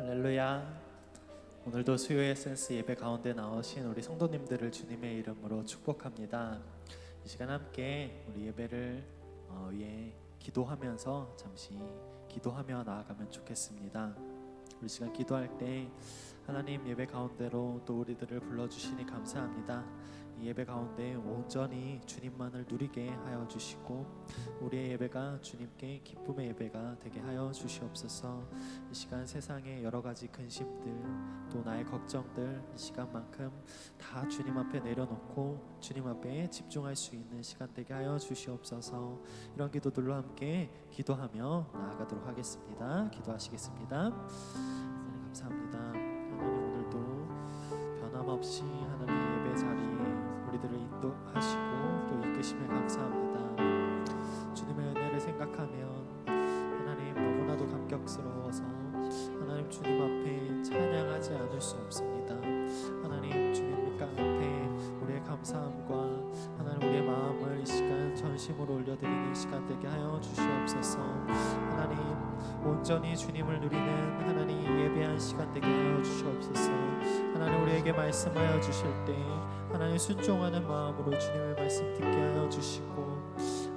할렐루야. 오늘도 수요의 에센스 예배 가운데 나오신 우리 성도님들을 주님의 이름으로 축복합니다. 이 시간 함께 우리 예배를 위해 기도하면서 잠시 기도하며 나아가면 좋겠습니다. 우리 시간 기도할 때 하나님 예배 가운데로 또 우리들을 불러주시니 감사합니다. 이 예배 가운데 온전히 주님만을 누리게 하여 주시고 우리의 예배가 주님께 기쁨의 예배가 되게 하여 주시옵소서. 이 시간 세상의 여러 가지 근심들 또 나의 걱정들 이 시간만큼 다 주님 앞에 내려놓고 주님 앞에 집중할 수 있는 시간 되게 하여 주시옵소서. 이런 기도들로 함께 기도하며 나아가도록 하겠습니다. 기도하시겠습니다. 하나님 감사합니다. 하나님 오늘도 변함없이 하나님 예배 자리에 우리들을 인도하시고 또 이끄심에 감사합니다. 주님의 은혜를 생각하면 하나님 너무나도 감격스러워서 하나님 주님 앞에 찬양하지 않을 수 없습니다. 하나님 주님 앞에 우리의 감사함과 하나님 우리의 마음을 이 시간 전심으로 올려드리는 시간 되게 하여 주시옵소서. 하나님 온전히 주님을 누리는 하나님 예배한 시간 되게 하여 주시옵소서. 하나님 우리에게 말씀하여 주실 때 하나님 순종하는 마음으로 주님의 말씀 듣게 하여 주시고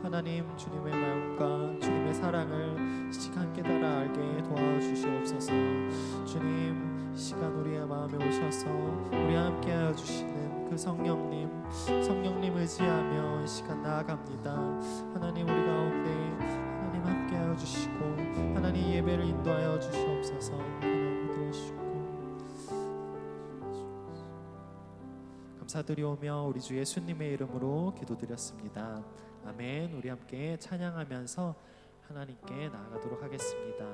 하나님 주님의 마음과 주님의 사랑을 이 시간 깨달아 알게 도와주시옵소서. 주님 이 시간 우리의 마음에 오셔서 우리와 함께 하여 주시는 그 성령님 의지하며 이 시간 나아갑니다. 하나님 우리 가운데 하나님 함께 하여 주시고 하나님 예배를 인도하여 주시옵소서. 하나님 들어주시고 감사드리오며 우리 주 예수님의 이름으로 기도드렸습니다. 아멘. 우리 함께 찬양하면서 하나님께 나아가도록 하겠습니다.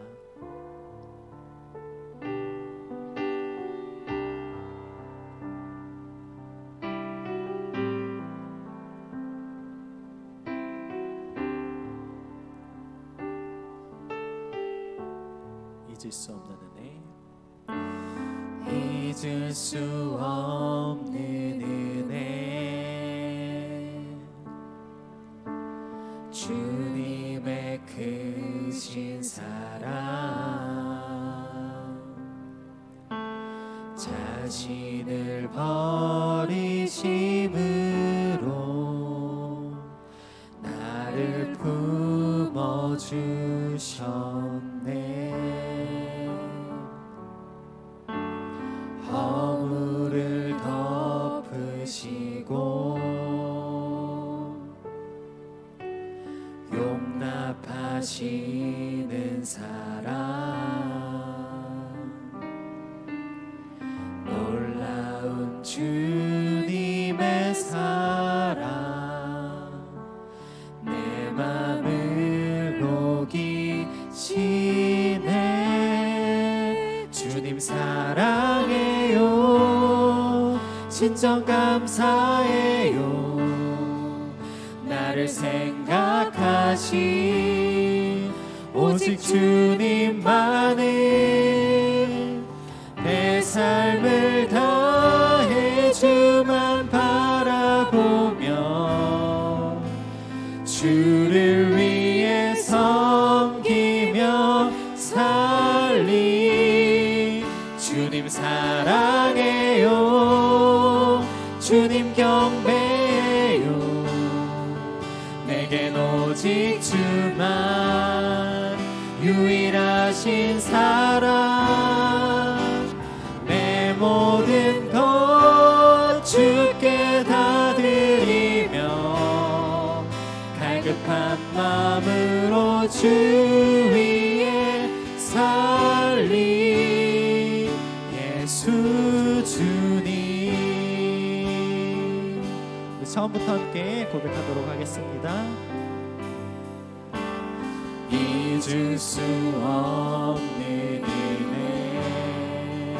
잊을 수 없는 은혜, 잊을 수 없는 은혜, 주님의 크신 사랑, 자신을 버리심으로 나를 품어주셨네. 허물을 덮으시고 용납하시는 사랑, 놀라운 주님의 사랑, 내 맘을 녹이시네. 주님 사랑해요, 진정 감사해요. 나를 생각하신 오직 주님만을, 내 삶을 다해 주만 바라보며 주를 위해 섬기며 살리. 주님 사랑해요, 주님 경배해요. 내겐 오직 주만 유일하신 사랑, 내 모든 것 주께 다 드리며 갈급한 마음으로 주 위에 살리. 예수 주님. 처음부터 함께 고백하도록 하겠습니다. 잊을 수 없는 은혜,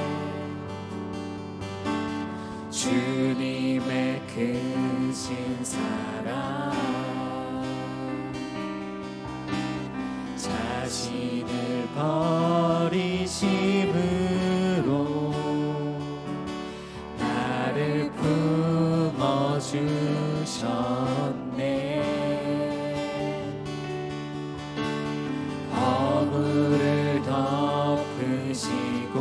주님의 크신 사랑, 자신을 버리심으로 나를 품어주셨네. 허물을 덮으시고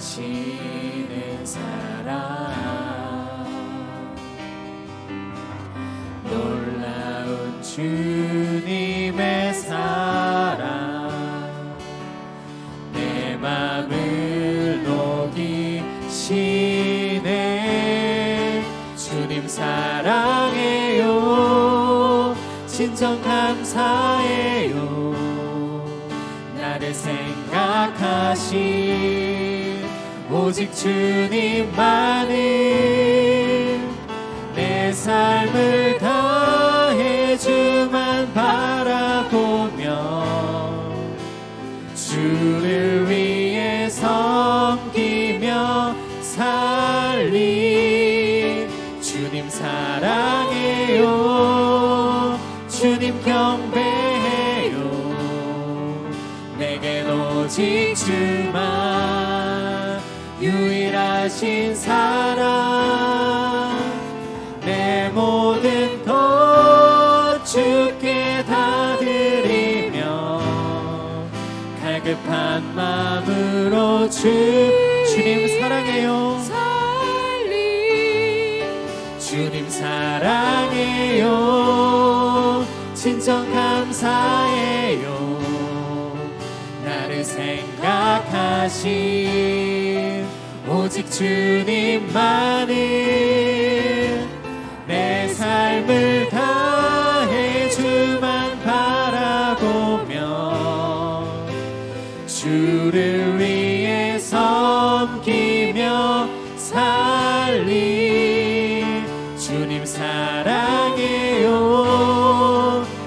하시는 사랑 놀라운 주님의 사랑 내 맘을 녹이시네 주님 사랑해요 진정 감사해요 나를 생각하신 오직 주님만을 내 삶을 다해 주만 바라보며 주를 위해 섬기며 살리 주님 사랑해요 주님 경배해요 내겐 오직 주만 유일하신 사랑 내 모든 것 주께 다 드리며 갈급한 마음으로 주님 사랑해요 주님 사랑해요 진정 감사해요 나를 생각하신 오직 주님만을 내 삶을 다해 주만 바라보며 주를 위해 섬기며 살리 주님 사랑해요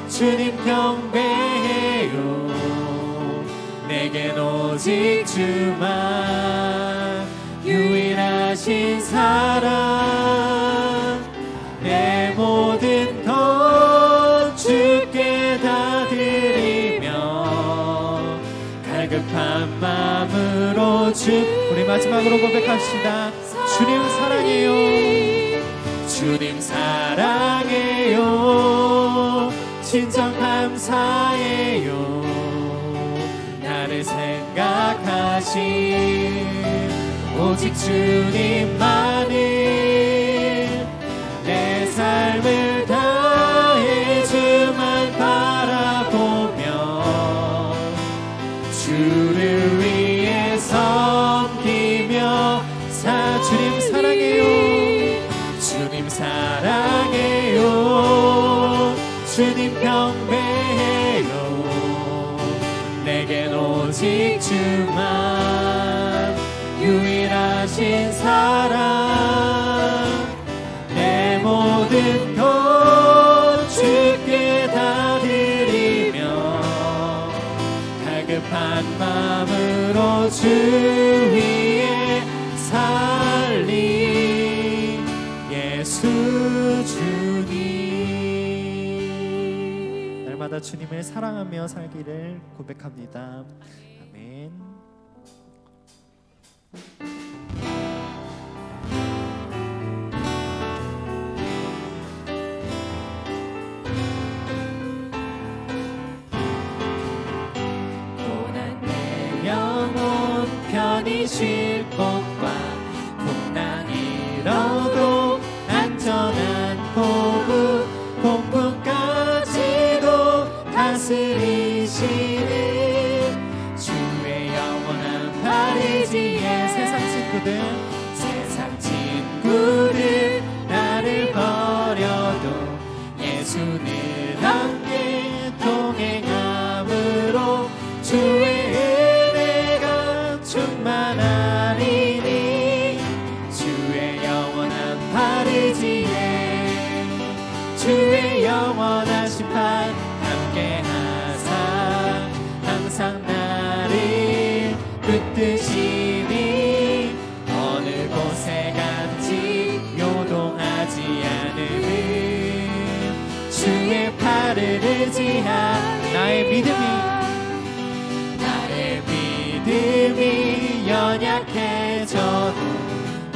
주님 경배해요 내겐 오직 주만 유일하신 사랑 내 모든 것 주께 다 드리며 갈급한 마음으로 우리 마지막으로 고백합시다 주님 사랑해요 주님 사랑해요 진정 감사해요 나를 생각하신 오직 주님만을 내 삶을 다해 주만 바라보며 주를 위해 섬기며 주님 사랑해요 주님 사랑해요 주님 경배해요 내겐 오직 주만 유일하신 사랑 내 모든 것 주께 다 드리며 갈급한 마음으로 주 위에 살리 예수 주님 날마다 주님을 사랑하며 살기를 고백합니다. 아멘. 고난 내 영혼 편히 쉴 곳과 풍랑 잃어도 안전한 포구 폭풍까지도 다스리시는 주의 영원한 파리지에 세상 친구들 나를 버려도 예수는 함께 동행함으로 주의 은혜가 충만하리니 주의 영원한 파리지에 주의 영원한 심판 함께하사 항상 나를 붙드시니 어느 곳에 간지 요동하지 않음은 주의 팔을 의지한 나의 믿음이 연약해져도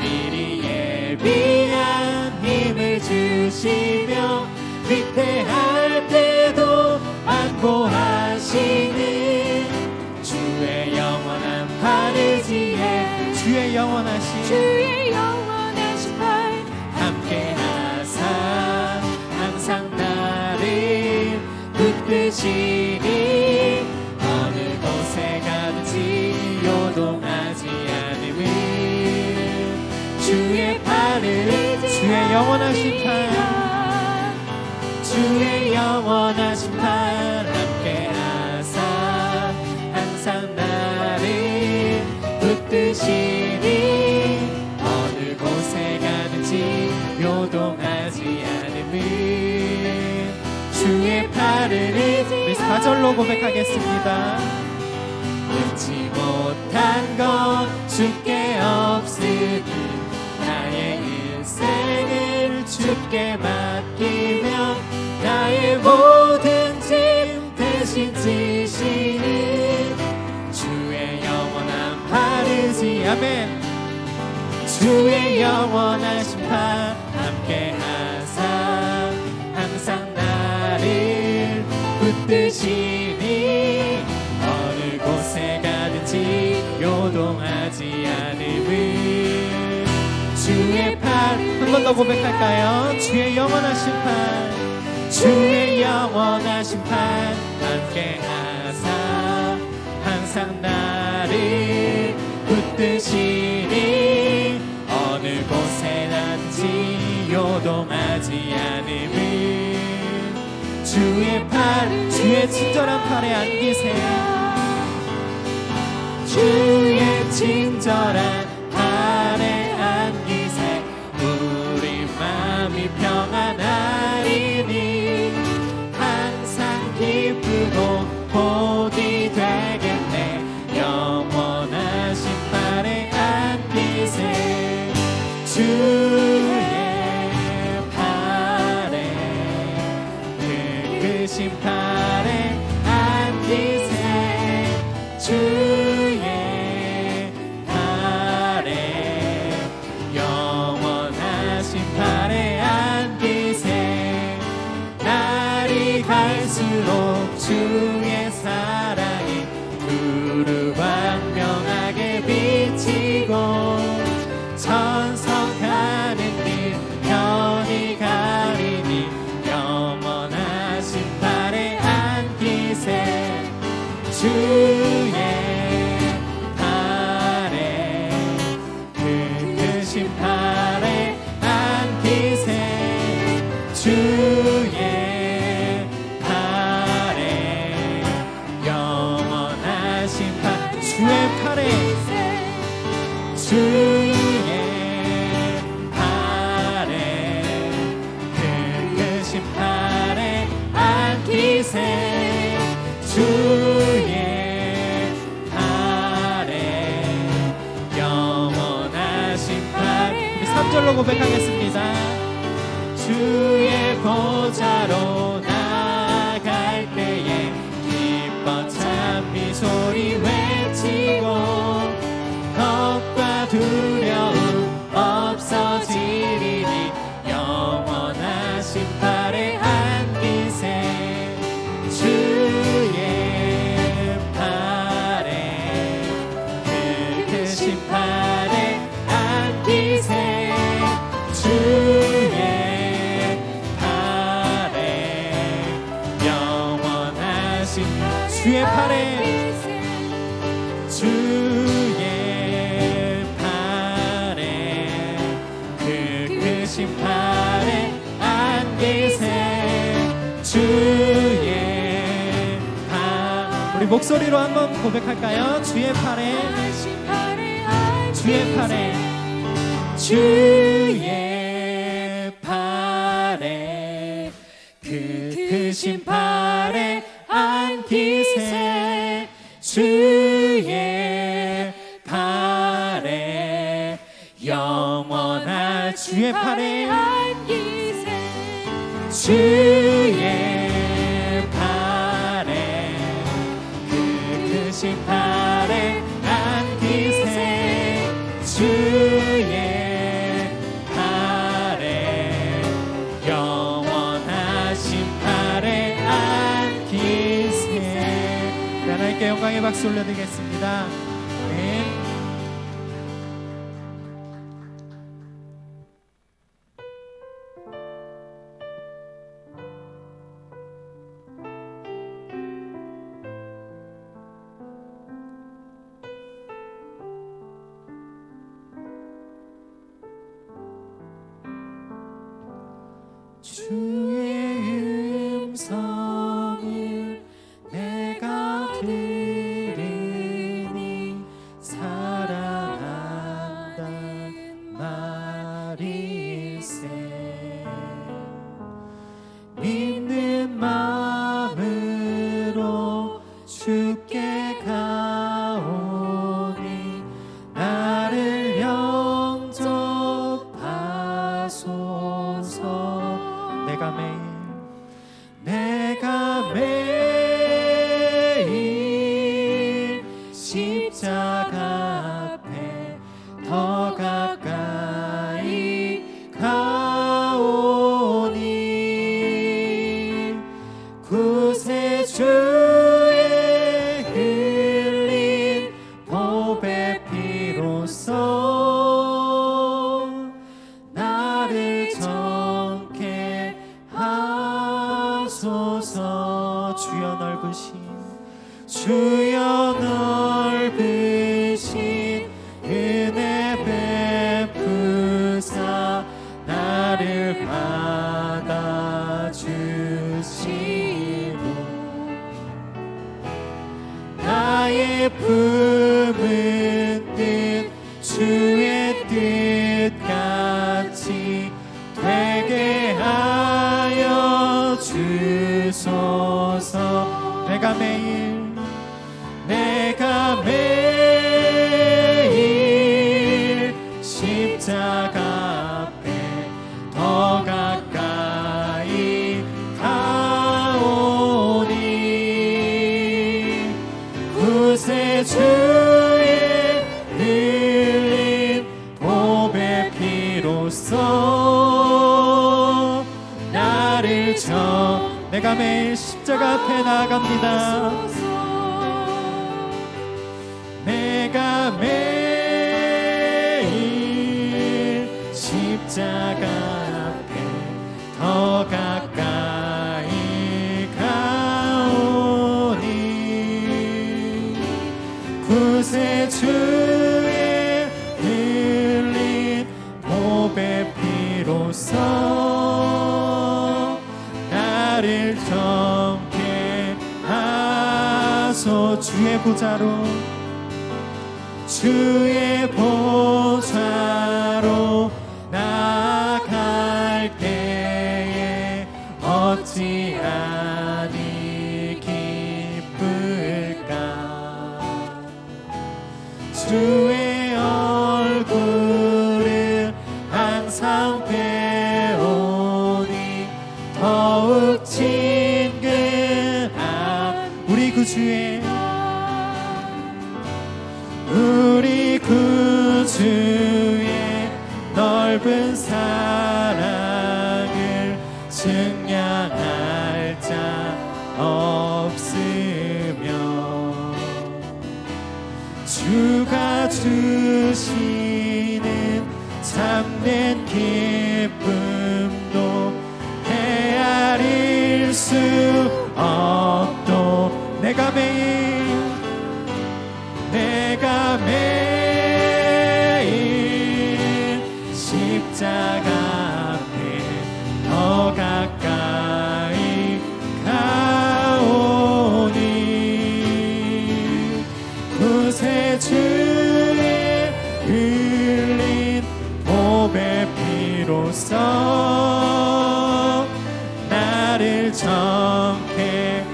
미리 예비한 힘을 주시며 위태할 때도 안보하시는 주의 영원한 파르지에 주의 붙드시니 어느 곳에 가든지 요동하지 않음을 주의 팔을 주의 영원하신 팔 주의 영원하신 팔 함께 하사 항상 나를 붙드시니 어느 곳에 가든지 요동하지 않음을 주의 팔을 우리 4절로 고백하겠습니다. 잊지 못한 것 주께 없으니 나의 인생을 주께 맡기며 나의 모든 짐 대신 지시는 주의 영원한 팔이지. 아멘. 주의 영원하신 팔 함께 하사 항상 나를 붙드시니 어느 곳에 가든지 요동하지 않음을 주의 팔 한 번 더 고백할까요? 주의 영원하신 팔 주의 영원하신 팔 함께 하사 항상 나를 붙드시니 어느 곳에 든지 요동하지 않음을 주의 팔 주의 친절한 팔에 안기세요. 주의 친절한 팔에 안기세 우리 마음이 평안하리니 항상 기쁘고 복이 되겠네. 영원하신 팔에 안기세 주의 팔에 크신 팔에 안기세 주의 팔에 영원하신 팔에 안기세 날이 갈수록 주의 사랑이 두루 광명하게 비치고 천성하는 길 편히 가리니 영원하신 팔에 안기세 주의 팔에 크신 팔에 안기세 주의 팔에 영원하신 팔 주의 팔에 주의 팔에 크신 팔에 안기세 주의 팔에 영원하신 팔 우리 3절로 고백하겠습니다. 주의 보좌로 나아갈 때에 기뻐 찬미 소리 외치고 겁과 두려움 없어지리니 영원하신 팔에 안기세 주의 팔에 크신 팔에 안기세 주의 팔에 영원하신 주의 팔에 주의 팔에 크신 팔에 안기세 주의 팔 우리 목소리로 한번 고백할까요? 주의 팔에 주의 팔에 주의 팔에 크신 팔에 안기세 주의 팔에 영원한 주의 팔에 안기세 주의 팔에 크신 팔에 안기세 주의 팔에 영원하신 팔에 안기세 하나님께 영광의 박수 올려드리겠습니다. 아멘. 주의 음성을 내가 들으니 사랑한다는 말일세. 믿는 마음으로 주께 가오니 나를 영접하소서. 내가 매일 십자가 앞에 더 가까이 가오니 구세주의 흘린 보배 피로써 나를 정케 하소서. 주여 넓으신 은혜 베푸사 나를 받아주시고 나의 품은 뜻 주의 뜻같이 되게 하여 주소서. 내가 매일 십자가 앞에 더 가까이 가오니 구세주의 흘린 보배 피로써 나를 내가 매일 십자가 앞에 나아갑니다. 내가 매일 십자가 앞에 더 가까이 가오니 구세주의 흘린 보배 피로써 나를 정케 하소. 주의 보좌로 나아갈 때에 어찌하니 기쁠까. 주의 얼굴을 항상 배우니 더욱 친근한 우리 구주의 넓은 사랑을 증량할 자 없으며 주가 주시는 참된 기쁨도 헤아릴 수 없도 내가 매일 십자가 앞에 더 가까이 가오니 구세주의 흘린 보배 피로써 나를 정케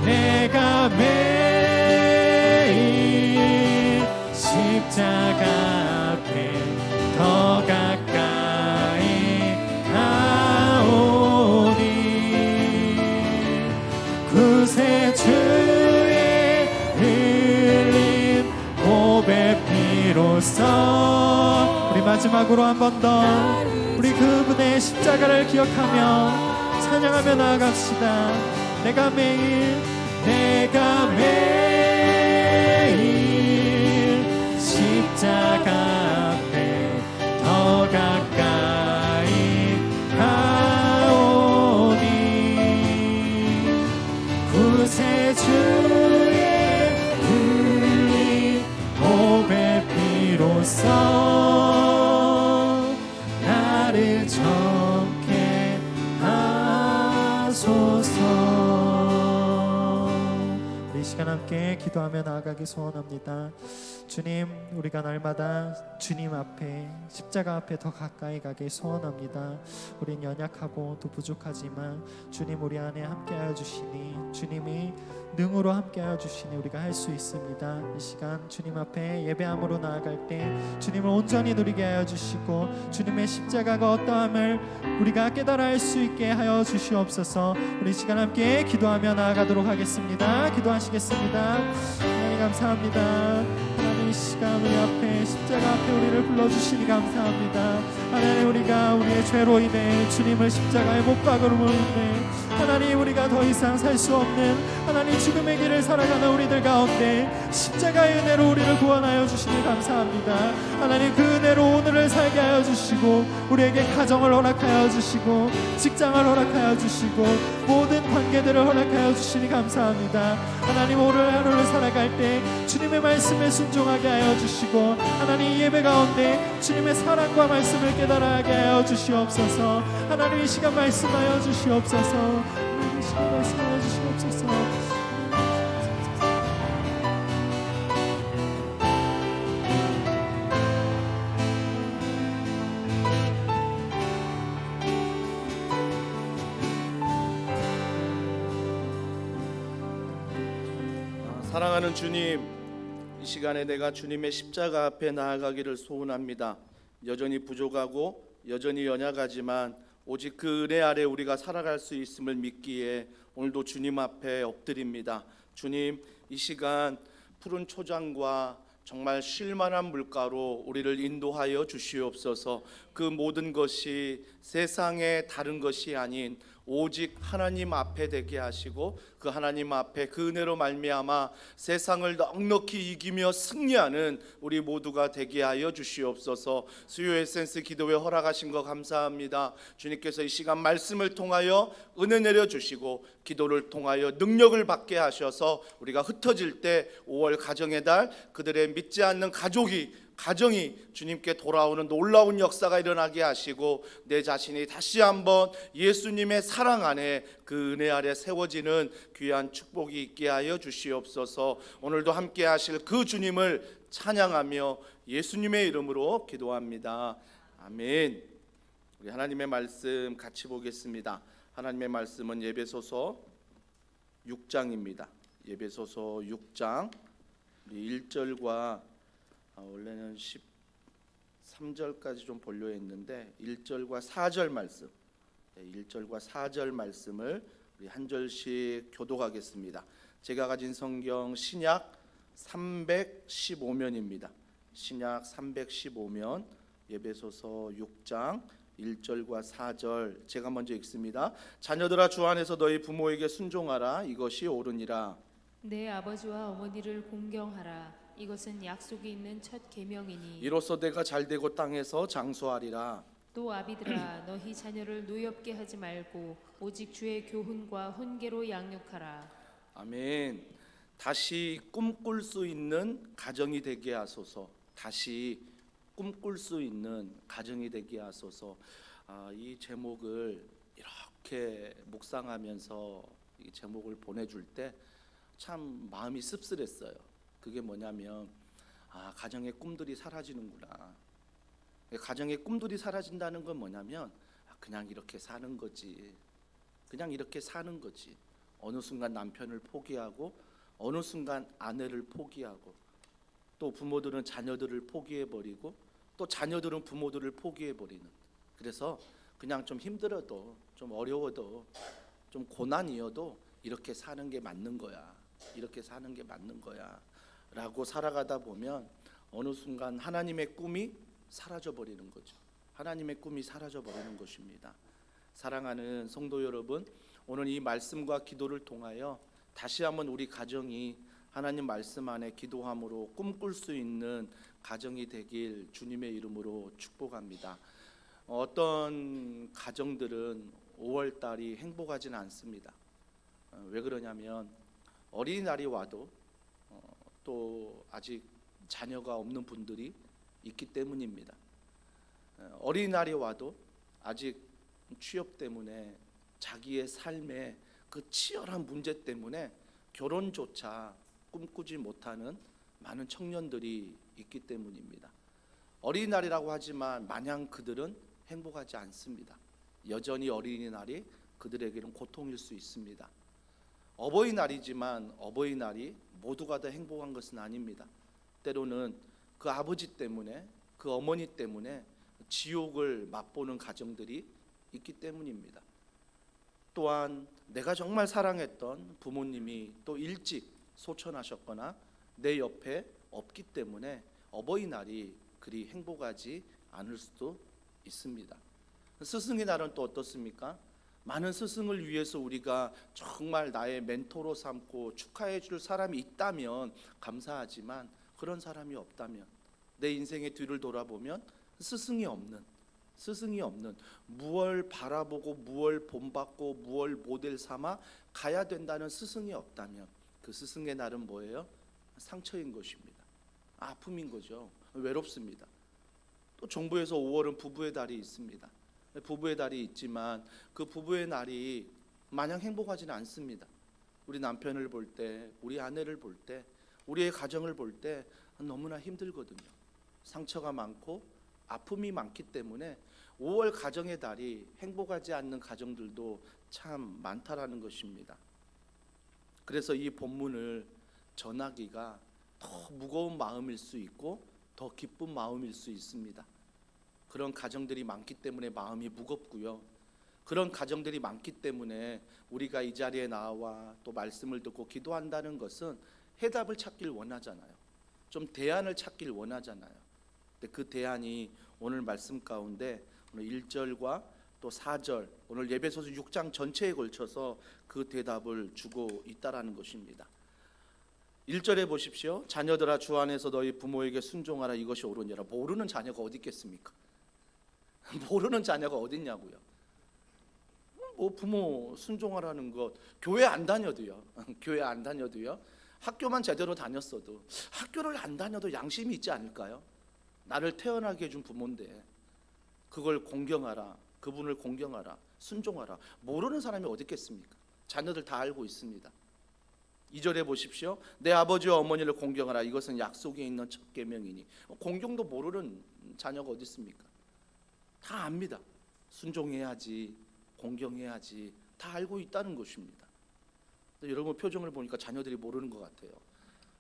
내가 매일 십자가 앞에 더 가까이 가오니 구세주의 흘린 보배 피로써 우리 마지막으로 한 번 더 우리 그분의 십자가를 기억하며 찬양하며 나아갑시다. 내가 매일 십자가 앞에 더 가까이 가오니 구세주의 흘린 보배 피로써 정케 하소서. 이 시간 함께 기도하며 나아가기 소원합니다. 주님, 우리가 날마다 주님 앞에, 십자가 앞에 더 가까이 가기 소원합니다. 우린 연약하고 또 부족하지만 주님 우리 안에 함께하여 주시니, 주님이 능으로 함께하여 주시니 우리가 할 수 있습니다. 이 시간 주님 앞에 예배함으로 나아갈 때 주님을 온전히 누리게 하여 주시고, 주님의 십자가가 어떠함을 우리가 깨달아 알 수 있게 하여 주시옵소서. 우리 시간 함께 기도하며 나아가도록 하겠습니다. 기도하시겠습니다. 하나님 감사합니다. 하나님, 이 시간 우리 앞에 십자가 앞에 우리를 불러주시니 감사합니다. 하나님, 우리가 우리의 죄로 인해 주님을 십자가에 못 박음으로 인해 하나님 우리가 더 이상 살 수 없는 하나님 죽음의 길을 살아가는 우리들 가운데 십자가의 은혜로 우리를 구원하여 주시니 감사합니다. 하나님, 그 은혜로 오늘을 살게 하여 주시고 우리에게 가정을 허락하여 주시고 직장을 허락하여 주시고 모든 관계들을 허락하여 주시니 감사합니다. 하나님, 오늘 하루를 살아갈 때 주님의 말씀에 순종하게 하여 주시고 하나님, 이 예배 가운데 주님의 사랑과 말씀을 깨달아가게 하여 주시옵소서. 하나님, 이 시간 말씀하여 주시옵소서. 이 시간 말씀하여 주시옵소서. 사랑하는 주님, 이 시간에 내가 주님의 십자가 앞에 나아가기를 소원합니다. 여전히 부족하고 여전히 연약하지만 오직 그 은혜 아래 우리가 살아갈 수 있음을 믿기에 오늘도 주님 앞에 엎드립니다. 주님, 이 시간 푸른 초장과 정말 쉴만한 물가로 우리를 인도하여 주시옵소서. 그 모든 것이 세상에 다른 것이 아닌 오직 하나님 앞에 되게 하시고 그 하나님 앞에 그 은혜로 말미암아 세상을 넉넉히 이기며 승리하는 우리 모두가 되게 하여 주시옵소서. 수요 에센스 기도회 허락하신 거 감사합니다. 주님께서 이 시간 말씀을 통하여 은혜 내려주시고 기도를 통하여 능력을 받게 하셔서 우리가 흩어질 때 5월 가정의 달 그들의 믿지 않는 가정이 주님께 돌아오는 놀라운 역사가 일어나게 하시고 내 자신이 다시 한번 예수님의 사랑 안에 그 은혜 아래 세워지는 귀한 축복이 있게 하여 주시옵소서. 오늘도 함께 하실 그 주님을 찬양하며 예수님의 이름으로 기도합니다. 아멘. 우리 하나님의 말씀 같이 보겠습니다. 하나님의 말씀은 예배소서 6장입니다. 예배소서 6장 1절과 원래는 13절까지 좀 보려 했는데 1절과 4절 말씀, 1절과 4절 말씀을 우리 한 절씩 교독하겠습니다. 제가 가진 성경 신약 315면입니다. 신약 315면 예배소서 6장 1절과 4절 제가 먼저 읽습니다. 자녀들아, 주 안에서 너희 부모에게 순종하라. 이것이 옳으니라. 내 아버지와 어머니를 공경하라. 이것은 약속이 있는 첫 계명이니 이로써 내가 잘되고 땅에서 장수하리라. 또 아비들아, 너희 자녀를 노엽게 하지 말고 오직 주의 교훈과 훈계로 양육하라. 아멘. 다시 꿈꿀 수 있는 가정이 되게 하소서. 다시 꿈꿀 수 있는 가정이 되게 하소서. 이 제목을 이렇게 묵상하면서 이 제목을 보내줄 때 참 마음이 씁쓸했어요. 그게 뭐냐면 가정의 꿈들이 사라지는구나. 가정의 꿈들이 사라진다는 건 뭐냐면 그냥 이렇게 사는 거지. 그냥 이렇게 사는 거지. 어느 순간 남편을 포기하고 어느 순간 아내를 포기하고 또 부모들은 자녀들을 포기해버리고 또 자녀들은 부모들을 포기해버리는. 그래서 그냥 좀 힘들어도 좀 어려워도 좀 고난이어도 이렇게 사는 게 맞는 거야. 이렇게 사는 게 맞는 거야 라고 살아가다 보면 어느 순간 하나님의 꿈이 사라져 버리는 거죠. 하나님의 꿈이 사라져 버리는 것입니다. 사랑하는 성도 여러분, 오늘 이 말씀과 기도를 통하여 다시 한번 우리 가정이 하나님 말씀 안에 기도함으로 꿈꿀 수 있는 가정이 되길 주님의 이름으로 축복합니다. 어떤 가정들은 5월 달이 행복하지는 않습니다. 왜 그러냐면 어린이날이 와도 또 아직 자녀가 없는 분들이 있기 때문입니다. 어린이날이 와도 아직 취업 때문에 자기의 삶에 그 치열한 문제 때문에 결혼조차 꿈꾸지 못하는 많은 청년들이 있기 때문입니다. 어린이날이라고 하지만 마냥 그들은 행복하지 않습니다. 여전히 어린이날이 그들에게는 고통일 수 있습니다. 어버이날이지만 어버이날이 모두가 다 행복한 것은 아닙니다. 때로는 그 아버지 때문에, 그 어머니 때문에 지옥을 맛보는 가정들이 있기 때문입니다. 또한 내가 정말 사랑했던 부모님이 또 일찍 소천하셨거나 내 옆에 없기 때문에 어버이날이 그리 행복하지 않을 수도 있습니다. 스승의 날은 또 어떻습니까? 많은 스승을 위해서 우리가 정말 나의 멘토로 삼고 축하해 줄 사람이 있다면 감사하지만 그런 사람이 없다면, 내 인생의 뒤를 돌아보면 스승이 없는 무얼 바라보고 무얼 본받고 무얼 모델 삼아 가야 된다는 스승이 없다면 그 스승의 날은 뭐예요? 상처인 것입니다. 아픔인 거죠. 외롭습니다. 또 정부에서 5월은 부부의 달이 있습니다. 부부의 달이 있지만 그 부부의 날이 마냥 행복하지는 않습니다. 우리 남편을 볼 때, 우리 아내를 볼 때, 우리의 가정을 볼 때 너무나 힘들거든요. 상처가 많고 아픔이 많기 때문에 5월 가정의 달이 행복하지 않는 가정들도 참 많다라는 것입니다. 그래서 이 본문을 전하기가 더 무거운 마음일 수 있고 더 기쁜 마음일 수 있습니다. 그런 가정들이 많기 때문에 마음이 무겁고요. 그런 가정들이 많기 때문에 우리가 이 자리에 나와 또 말씀을 듣고 기도한다는 것은 해답을 찾길 원하잖아요. 좀 대안을 찾길 원하잖아요. 근데 그 대안이 오늘 말씀 가운데 오늘 1절과 또 4절, 오늘 예배소서 6장 전체에 걸쳐서 그 대답을 주고 있다라는 것입니다. 1절에 보십시오. 자녀들아 주 안에서 너희 부모에게 순종하라, 이것이 옳으니라. 모르는 자녀가 어디 있겠습니까? 모르는 자녀가 어디 있냐고요. 뭐 부모 순종하라는 것, 교회 안 다녀도요. 교회 안 다녀도요. 학교만 제대로 다녔어도, 학교를 안 다녀도 양심이 있지 않을까요? 나를 태어나게 해준 부모인데 그걸 공경하라, 그분을 공경하라, 순종하라. 모르는 사람이 어디 있겠습니까? 자녀들 다 알고 있습니다. 2절에 보십시오. 내 아버지와 어머니를 공경하라, 이것은 약속에 있는 첫 계명이니. 공경도 모르는 자녀가 어디 있습니까? 다 압니다. 순종해야지, 공경해야지, 다 알고 있다는 것입니다. 여러분 표정을 보니까 자녀들이 모르는 것 같아요.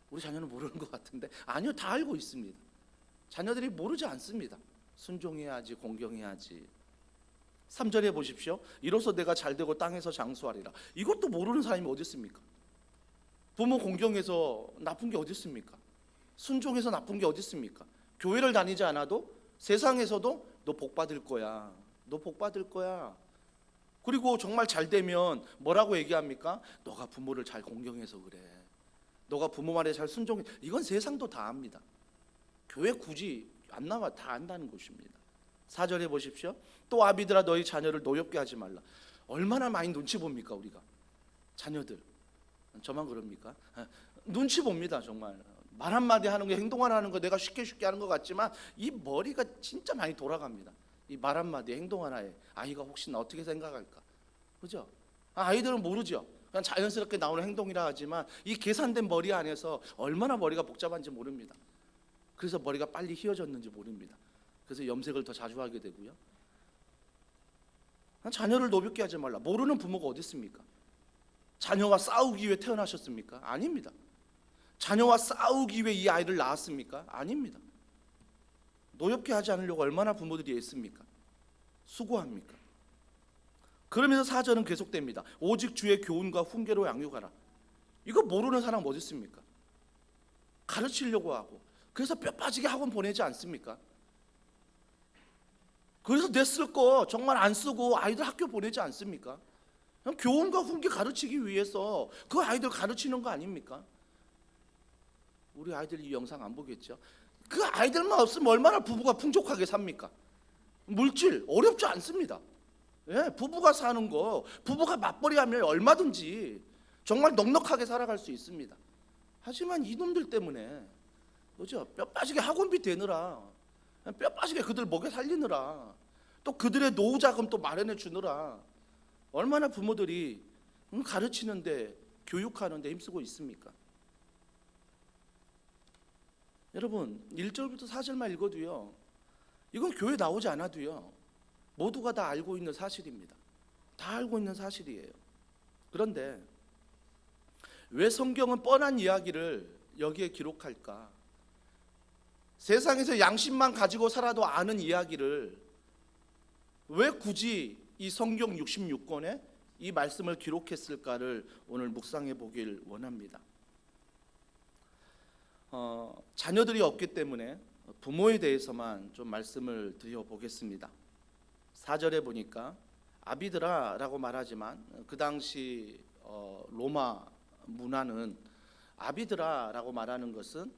우리 자녀는 모르는 것 같은데, 아니요, 다 알고 있습니다. 자녀들이 모르지 않습니다. 순종해야지, 공경해야지. 3절에 보십시오. 이로써 내가 잘되고 땅에서 장수하리라. 이것도 모르는 사람이 어디 있습니까? 부모 공경해서 나쁜 게 어디 있습니까? 순종해서 나쁜 게 어디 있습니까? 교회를 다니지 않아도 세상에서도 너 복 받을 거야, 너 복 받을 거야. 그리고 정말 잘 되면 뭐라고 얘기합니까? 너가 부모를 잘 공경해서 그래, 너가 부모 말에 잘 순종해. 이건 세상도 다 압니다. 교회 굳이 안 나와, 다 안다는 것입니다. 4절에 보십시오. 또 아비들아 너희 자녀를 노엽게 하지 말라. 얼마나 많이 눈치 봅니까 우리가? 자녀들, 저만 그럽니까? 눈치 봅니다. 정말 말 한마디 하는 거, 행동 하나 하는 거 내가 쉽게 하는 것 같지만 이 머리가 진짜 많이 돌아갑니다. 이 말 한마디, 행동 하나에 아이가 혹시 나 어떻게 생각할까? 그죠? 아이들은 모르죠. 그냥 자연스럽게 나오는 행동이라 하지만 이 계산된 머리 안에서 얼마나 머리가 복잡한지 모릅니다. 그래서 머리가 빨리 휘어졌는지 모릅니다. 그래서 염색을 더 자주 하게 되고요. 자녀를 노엽게 하지 말라. 모르는 부모가 어디 있습니까? 자녀와 싸우기 위해 태어나셨습니까? 아닙니다. 자녀와 싸우기 위해 이 아이를 낳았습니까? 아닙니다. 노엽게 하지 않으려고 얼마나 부모들이 애씁니까? 수고합니까? 그러면서 4절은 계속됩니다. 오직 주의 교훈과 훈계로 양육하라. 이거 모르는 사람 어디 있습니까? 가르치려고 하고, 그래서 뼈 빠지게 학원 보내지 않습니까? 그래서 냈을 거 정말 안 쓰고 아이들 학교 보내지 않습니까? 그냥 교훈과 훈계 가르치기 위해서 그 아이들 가르치는 거 아닙니까? 우리 아이들이 이 영상 안 보겠죠? 그 아이들만 없으면 얼마나 부부가 풍족하게 삽니까? 물질 어렵지 않습니다. 예, 부부가 사는 거, 부부가 맞벌이하면 얼마든지 정말 넉넉하게 살아갈 수 있습니다. 하지만 이놈들 때문에, 그죠? 뼈 빠지게 학원비 대느라, 뼈 빠지게 그들 먹여 살리느라, 또 또 그들의 노후 자금 또 마련해 주느라 얼마나 부모들이 가르치는데 교육하는데 힘쓰고 있습니까? 여러분 1절부터 4절만 읽어도요, 이건 교회 나오지 않아도요 모두가 다 알고 있는 사실입니다. 다 알고 있는 사실이에요. 그런데 왜 성경은 뻔한 이야기를 여기에 기록할까? 세상에서 양심만 가지고 살아도 아는 이야기를 왜 굳이 이 성경 66권에 이 말씀을 기록했을까를 오늘 묵상해 보길 원합니다. 자녀들이 없기 때문에 부모에 대해서만 좀 말씀을 드려보겠습니다. 4절에 보니까 아비드라라고 말하지만 그 당시 로마 문화는 아비드라라고 말하는 것은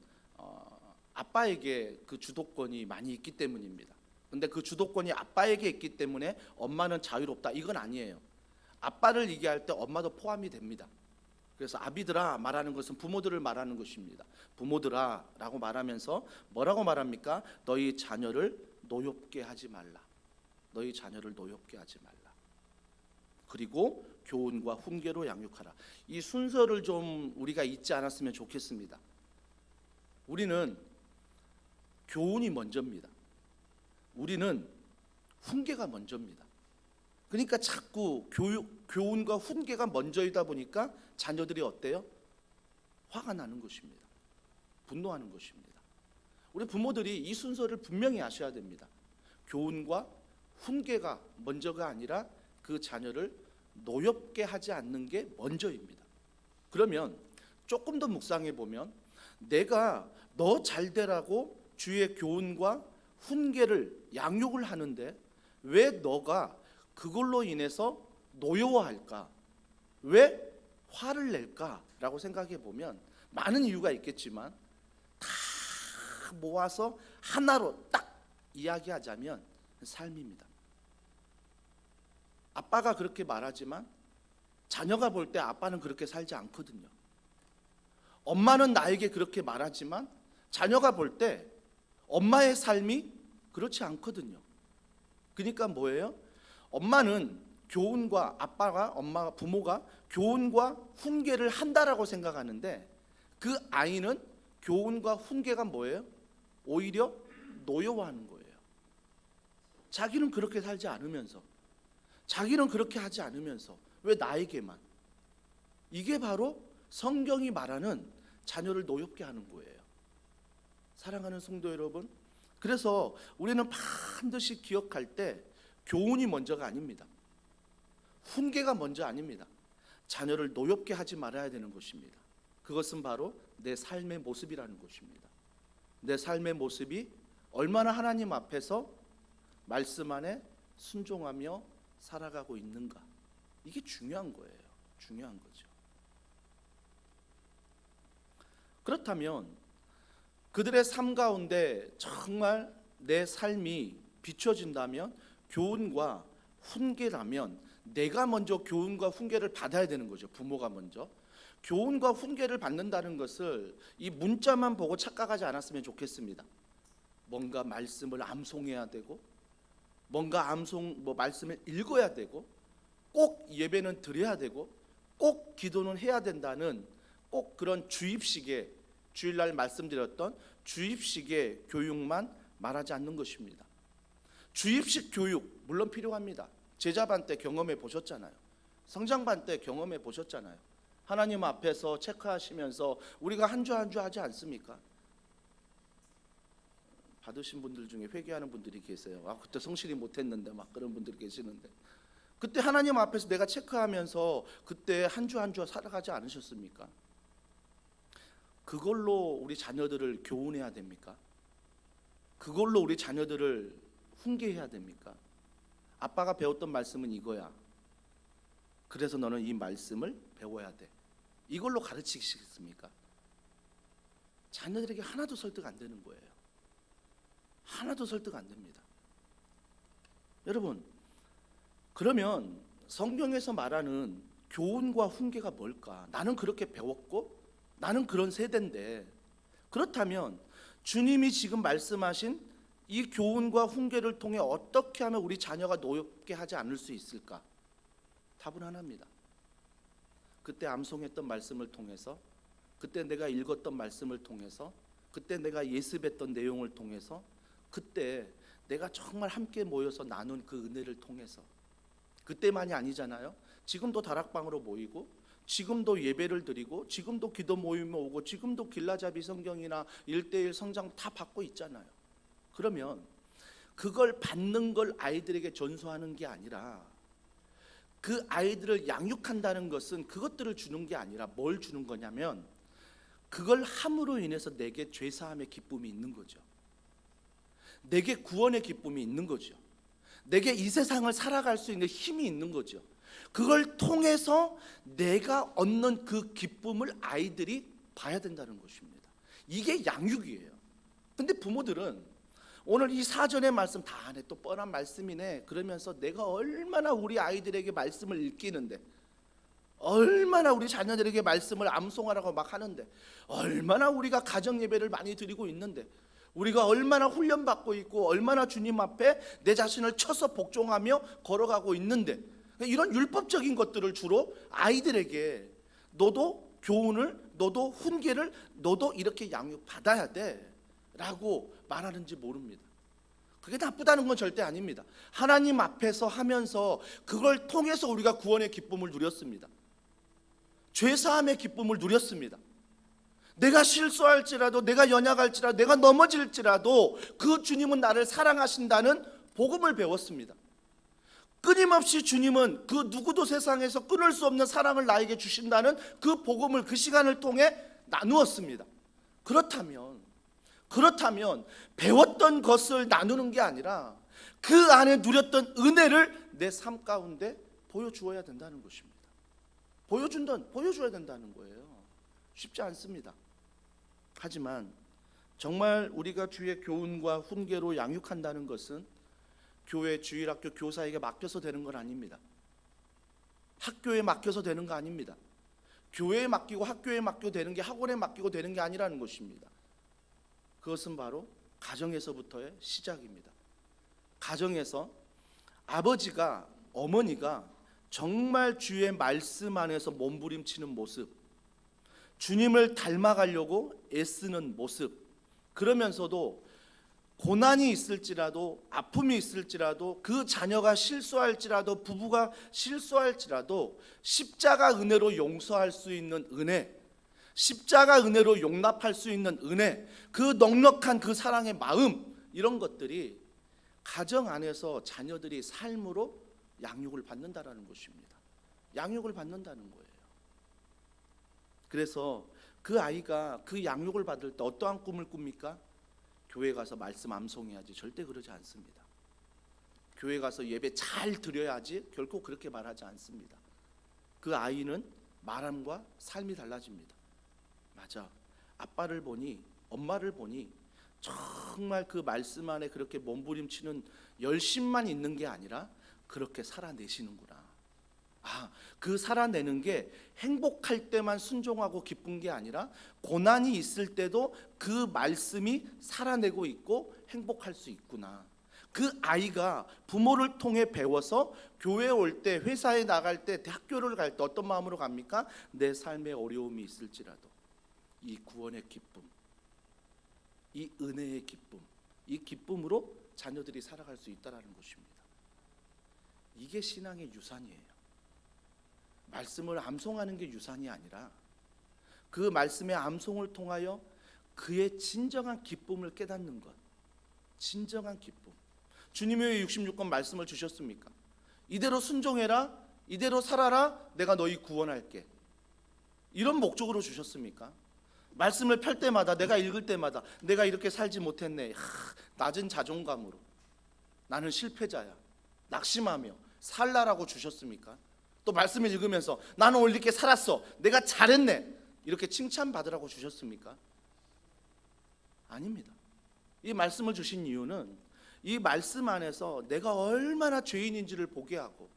아빠에게 그 주도권이 많이 있기 때문입니다. 근데 그 주도권이 아빠에게 있기 때문에 엄마는 자유롭다, 이건 아니에요. 아빠를 얘기할 때 엄마도 포함이 됩니다. 그래서 아비드라 말하는 것은 부모들을 말하는 것입니다. 부모들아라고 말하면서 뭐라고 말합니까? 너희 자녀를 노엽게 하지 말라. 너희 자녀를 노엽게 하지 말라. 그리고 교훈과 훈계로 양육하라. 이 순서를 좀 우리가 잊지 않았으면 좋겠습니다. 우리는 교훈이 먼저입니다. 우리는 훈계가 먼저입니다. 그러니까 자꾸 교훈과 훈계가 먼저이다 보니까 자녀들이 어때요? 화가 나는 것입니다. 분노하는 것입니다. 우리 부모들이 이 순서를 분명히 아셔야 됩니다. 교훈과 훈계가 먼저가 아니라 그 자녀를 노엽게 하지 않는 게 먼저입니다. 그러면 조금 더 묵상해 보면 내가 너 잘 되라고 주의 교훈과 훈계를 양육을 하는데 왜 너가 그걸로 인해서 노여워할까? 왜 화를 낼까라고 생각해 보면 많은 이유가 있겠지만 다 모아서 하나로 딱 이야기하자면 삶입니다. 아빠가 그렇게 말하지만 자녀가 볼 때 아빠는 그렇게 살지 않거든요. 엄마는 나에게 그렇게 말하지만 자녀가 볼 때 엄마의 삶이 그렇지 않거든요. 그러니까 뭐예요? 엄마는 교훈과 부모가 교훈과 훈계를 한다라고 생각하는데 그 아이는 교훈과 훈계가 뭐예요? 오히려 노여워하는 거예요. 자기는 그렇게 살지 않으면서, 자기는 그렇게 하지 않으면서 왜 나에게만? 이게 바로 성경이 말하는 자녀를 노엽게 하는 거예요. 사랑하는 성도 여러분, 그래서 우리는 반드시 기억할 때 교훈이 먼저가 아닙니다. 훈계가 먼저 아닙니다. 자녀를 노엽게 하지 말아야 되는 것입니다. 그것은 바로 내 삶의 모습이라는 것입니다. 내 삶의 모습이 얼마나 하나님 앞에서 말씀 안에 순종하며 살아가고 있는가, 이게 중요한 거예요. 중요한 거죠. 그렇다면 그들의 삶 가운데 정말 내 삶이 비춰진다면, 교훈과 훈계라면 내가 먼저 교훈과 훈계를 받아야 되는 거죠. 부모가 먼저 교훈과 훈계를 받는다는 것을 이 문자만 보고 착각하지 않았으면 좋겠습니다. 뭔가 말씀을 암송해야 되고, 뭔가 말씀을 읽어야 되고, 꼭 예배는 드려야 되고, 꼭 기도는 해야 된다는 꼭 그런 주입식의, 주일날 말씀드렸던 주입식의 교육만 말하지 않는 것입니다. 주입식 교육 물론 필요합니다. 제자반 때 경험해 보셨잖아요. 성장반 때 경험해 보셨잖아요. 하나님 앞에서 체크하시면서 우리가 한 주 한 주 하지 않습니까? 받으신 분들 중에 회개하는 분들이 계세요. 그때 성실히 못했는데 막 그런 분들이 계시는데, 그때 하나님 앞에서 내가 체크하면서 그때 한 주 한 주 살아가지 않으셨습니까? 그걸로 우리 자녀들을 교훈해야 됩니까? 그걸로 우리 자녀들을 훈계해야 됩니까? 아빠가 배웠던 말씀은 이거야. 그래서 너는 이 말씀을 배워야 돼. 이걸로 가르치시겠습니까? 자녀들에게 하나도 설득 안 되는 거예요. 하나도 설득 안 됩니다. 여러분, 그러면 성경에서 말하는 교훈과 훈계가 뭘까? 나는 그렇게 배웠고 나는 그런 세대인데, 그렇다면 주님이 지금 말씀하신 이 교훈과 훈계를 통해 어떻게 하면 우리 자녀가 노엽게 하지 않을 수 있을까? 답은 하나입니다. 그때 암송했던 말씀을 통해서, 그때 내가 읽었던 말씀을 통해서, 그때 내가 예습했던 내용을 통해서, 그때 내가 정말 함께 모여서 나눈 그 은혜를 통해서, 그때만이 아니잖아요. 지금도 다락방으로 모이고, 지금도 예배를 드리고, 지금도 기도 모임에 오고, 지금도 길라잡이 성경이나 1:1 성장 다 받고 있잖아요. 그러면 그걸 받는 걸 아이들에게 전수하는 게 아니라, 그 아이들을 양육한다는 것은 그것들을 주는 게 아니라 뭘 주는 거냐면, 그걸 함으로 인해서 내게 죄사함의 기쁨이 있는 거죠. 내게 구원의 기쁨이 있는 거죠. 내게 이 세상을 살아갈 수 있는 힘이 있는 거죠. 그걸 통해서 내가 얻는 그 기쁨을 아이들이 봐야 된다는 것입니다. 이게 양육이에요. 근데 부모들은 오늘 이 사전의 말씀 다 안에 또 뻔한 말씀이네 그러면서 내가 얼마나 우리 아이들에게 말씀을 읽기는데, 얼마나 우리 자녀들에게 말씀을 암송하라고 막 하는데, 얼마나 우리가 가정 예배를 많이 드리고 있는데, 우리가 얼마나 훈련받고 있고, 얼마나 주님 앞에 내 자신을 쳐서 복종하며 걸어가고 있는데, 이런 율법적인 것들을 주로 아이들에게 너도 교훈을, 너도 훈계를, 너도 이렇게 양육받아야 돼 라고 말하는지 모릅니다. 그게 나쁘다는 건 절대 아닙니다. 하나님 앞에서 하면서 그걸 통해서 우리가 구원의 기쁨을 누렸습니다. 죄사함의 기쁨을 누렸습니다. 내가 실수할지라도, 내가 연약할지라도, 내가 넘어질지라도 그 주님은 나를 사랑하신다는 복음을 배웠습니다. 끊임없이 주님은 그 누구도 세상에서 끊을 수 없는 사랑을 나에게 주신다는 그 복음을 그 시간을 통해 나누었습니다. 그렇다면 배웠던 것을 나누는 게 아니라 그 안에 누렸던 은혜를 내 삶 가운데 보여주어야 된다는 것입니다. 보여줘야 된다는 거예요. 쉽지 않습니다. 하지만 정말 우리가 주의 교훈과 훈계로 양육한다는 것은 교회, 주일학교 교사에게 맡겨서 되는 건 아닙니다. 학교에 맡겨서 되는 거 아닙니다. 교회에 맡기고 학교에 맡기고 되는 게, 학원에 맡기고 되는 게 아니라는 것입니다. 그것은 바로 가정에서부터의 시작입니다. 가정에서 아버지가, 어머니가 정말 주의 말씀 안에서 몸부림치는 모습, 주님을 닮아가려고 애쓰는 모습, 그러면서도 고난이 있을지라도, 아픔이 있을지라도, 그 자녀가 실수할지라도, 부부가 실수할지라도 십자가 은혜로 용서할 수 있는 은혜, 십자가 은혜로 용납할 수 있는 은혜, 그 넉넉한 그 사랑의 마음, 이런 것들이 가정 안에서 자녀들이 삶으로 양육을 받는다라는 것입니다. 양육을 받는다는 거예요. 그래서 그 아이가 그 양육을 받을 때 어떠한 꿈을 꿉니까? 교회 가서 말씀 암송해야지, 절대 그러지 않습니다. 교회 가서 예배 잘 드려야지, 결코 그렇게 말하지 않습니다. 그 아이는 말함과 삶이 달라집니다. 맞아, 아빠를 보니, 엄마를 보니 정말 그 말씀 안에 그렇게 몸부림치는 열심만 있는 게 아니라 그렇게 살아내시는구나. 그 살아내는 게 행복할 때만 순종하고 기쁜 게 아니라 고난이 있을 때도 그 말씀이 살아내고 있고 행복할 수 있구나. 그 아이가 부모를 통해 배워서 교회에 올 때, 회사에 나갈 때, 학교를 갈 때 어떤 마음으로 갑니까? 내 삶에 어려움이 있을지라도 이 구원의 기쁨, 이 은혜의 기쁨, 이 기쁨으로 자녀들이 살아갈 수 있다는 것입니다. 이게 신앙의 유산이에요. 말씀을 암송하는 게 유산이 아니라 그 말씀의 암송을 통하여 그의 진정한 기쁨을 깨닫는 것, 진정한 기쁨. 주님이 왜 66권 말씀을 주셨습니까? 이대로 순종해라, 이대로 살아라, 내가 너희 구원할게, 이런 목적으로 주셨습니까? 말씀을 펼 때마다, 내가 읽을 때마다 내가 이렇게 살지 못했네, 낮은 자존감으로 나는 실패자야, 낙심하며 살라라고 주셨습니까? 또 말씀을 읽으면서 나는 오늘 이렇게 살았어, 내가 잘했네, 이렇게 칭찬받으라고 주셨습니까? 아닙니다. 이 말씀을 주신 이유는 이 말씀 안에서 내가 얼마나 죄인인지를 보게 하고,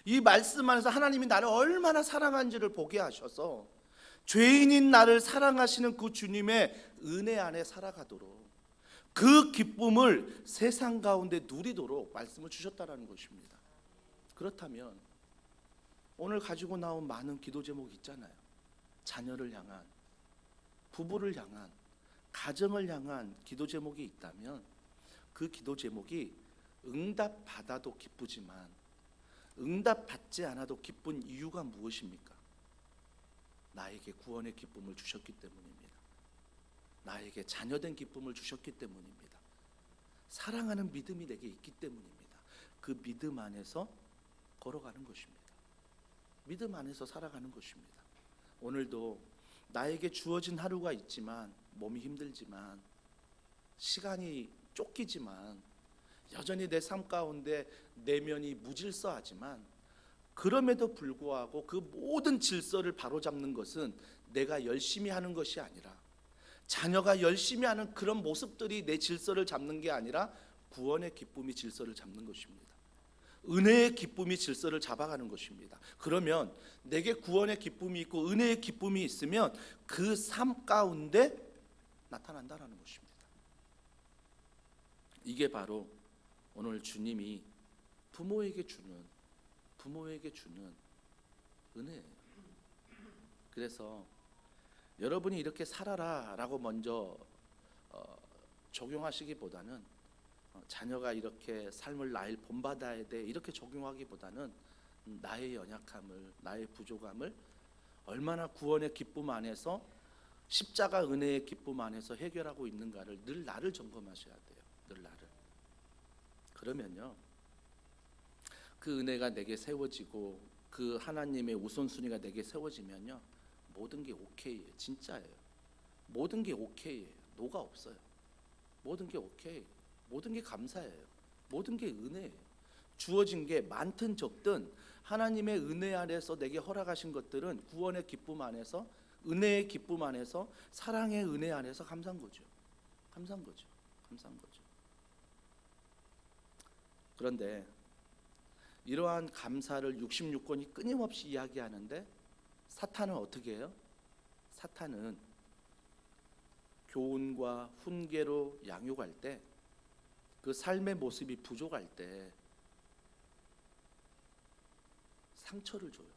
이 말씀 안에서 하나님이 나를 얼마나 사랑하는지를 보게 하셔서 죄인인 나를 사랑하시는 그 주님의 은혜 안에 살아가도록, 그 기쁨을 세상 가운데 누리도록 말씀을 주셨다라는 것입니다. 그렇다면 오늘 가지고 나온 많은 기도 제목이 있잖아요. 자녀를 향한, 부부를 향한, 가정을 향한 기도 제목이 있다면 그 기도 제목이 응답 받아도 기쁘지만 응답 받지 않아도 기쁜 이유가 무엇입니까? 나에게 구원의 기쁨을 주셨기 때문입니다. 나에게 자녀된 기쁨을 주셨기 때문입니다. 사랑하는 믿음이 내게 있기 때문입니다. 그 믿음 안에서 걸어가는 것입니다. 믿음 안에서 살아가는 것입니다. 오늘도 나에게 주어진 하루가 있지만, 몸이 힘들지만, 시간이 쫓기지만, 여전히 내 삶 가운데 내면이 무질서하지만, 그럼에도 불구하고 그 모든 질서를 바로잡는 것은 내가 열심히 하는 것이 아니라, 자녀가 열심히 하는 그런 모습들이 내 질서를 잡는 게 아니라 구원의 기쁨이 질서를 잡는 것입니다. 은혜의 기쁨이 질서를 잡아가는 것입니다. 그러면 내게 구원의 기쁨이 있고 은혜의 기쁨이 있으면 그 삶 가운데 나타난다라는 것입니다. 이게 바로 오늘 주님이 부모에게 주는 은혜예요. 그래서 여러분이 이렇게 살아라라고 먼저 적용하시기보다는, 자녀가 이렇게 삶을 나일 본받아야 돼 이렇게 적용하기보다는 나의 연약함을, 나의 부족함을 얼마나 구원의 기쁨 안에서, 십자가 은혜의 기쁨 안에서 해결하고 있는가를 늘 나를 점검하셔야 돼요. 늘 나를. 그러면요, 그 은혜가 내게 세워지고 그 하나님의 우선순위가 내게 세워지면요, 모든 게 오케이예요. 진짜예요. 모든 게 오케이예요. 노가 없어요. 모든 게 오케이. 모든 게 감사해요. 모든 게 은혜예요. 주어진 게 많든 적든 하나님의 은혜 안에서 내게 허락하신 것들은 구원의 기쁨 안에서, 은혜의 기쁨 안에서, 사랑의 은혜 안에서 감사한 거죠. 감사한 거죠. 감사한 거죠. 그런데 이러한 감사를 66권이 끊임없이 이야기하는데 사탄은 어떻게 해요? 사탄은 교훈과 훈계로 양육할 때, 그 삶의 모습이 부족할 때 상처를 줘요.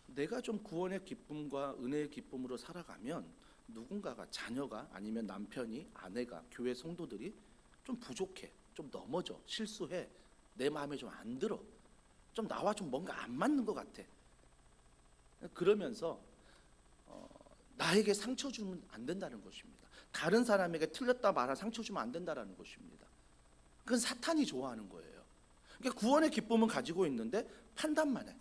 내가 좀 구원의 기쁨과 은혜의 기쁨으로 살아가면 누군가가, 자녀가 아니면 남편이, 아내가, 교회 성도들이 좀 부족해, 좀 넘어져, 실수해, 내 마음에 좀 안 들어, 좀 나와 좀 뭔가 안 맞는 것 같아. 그러면서 나에게 상처 주면 안 된다는 것입니다. 다른 사람에게 틀렸다 말아 상처 주면 안 된다는 것입니다. 그건 사탄이 좋아하는 거예요. 그러니까 구원의 기쁨은 가지고 있는데 판단만 해,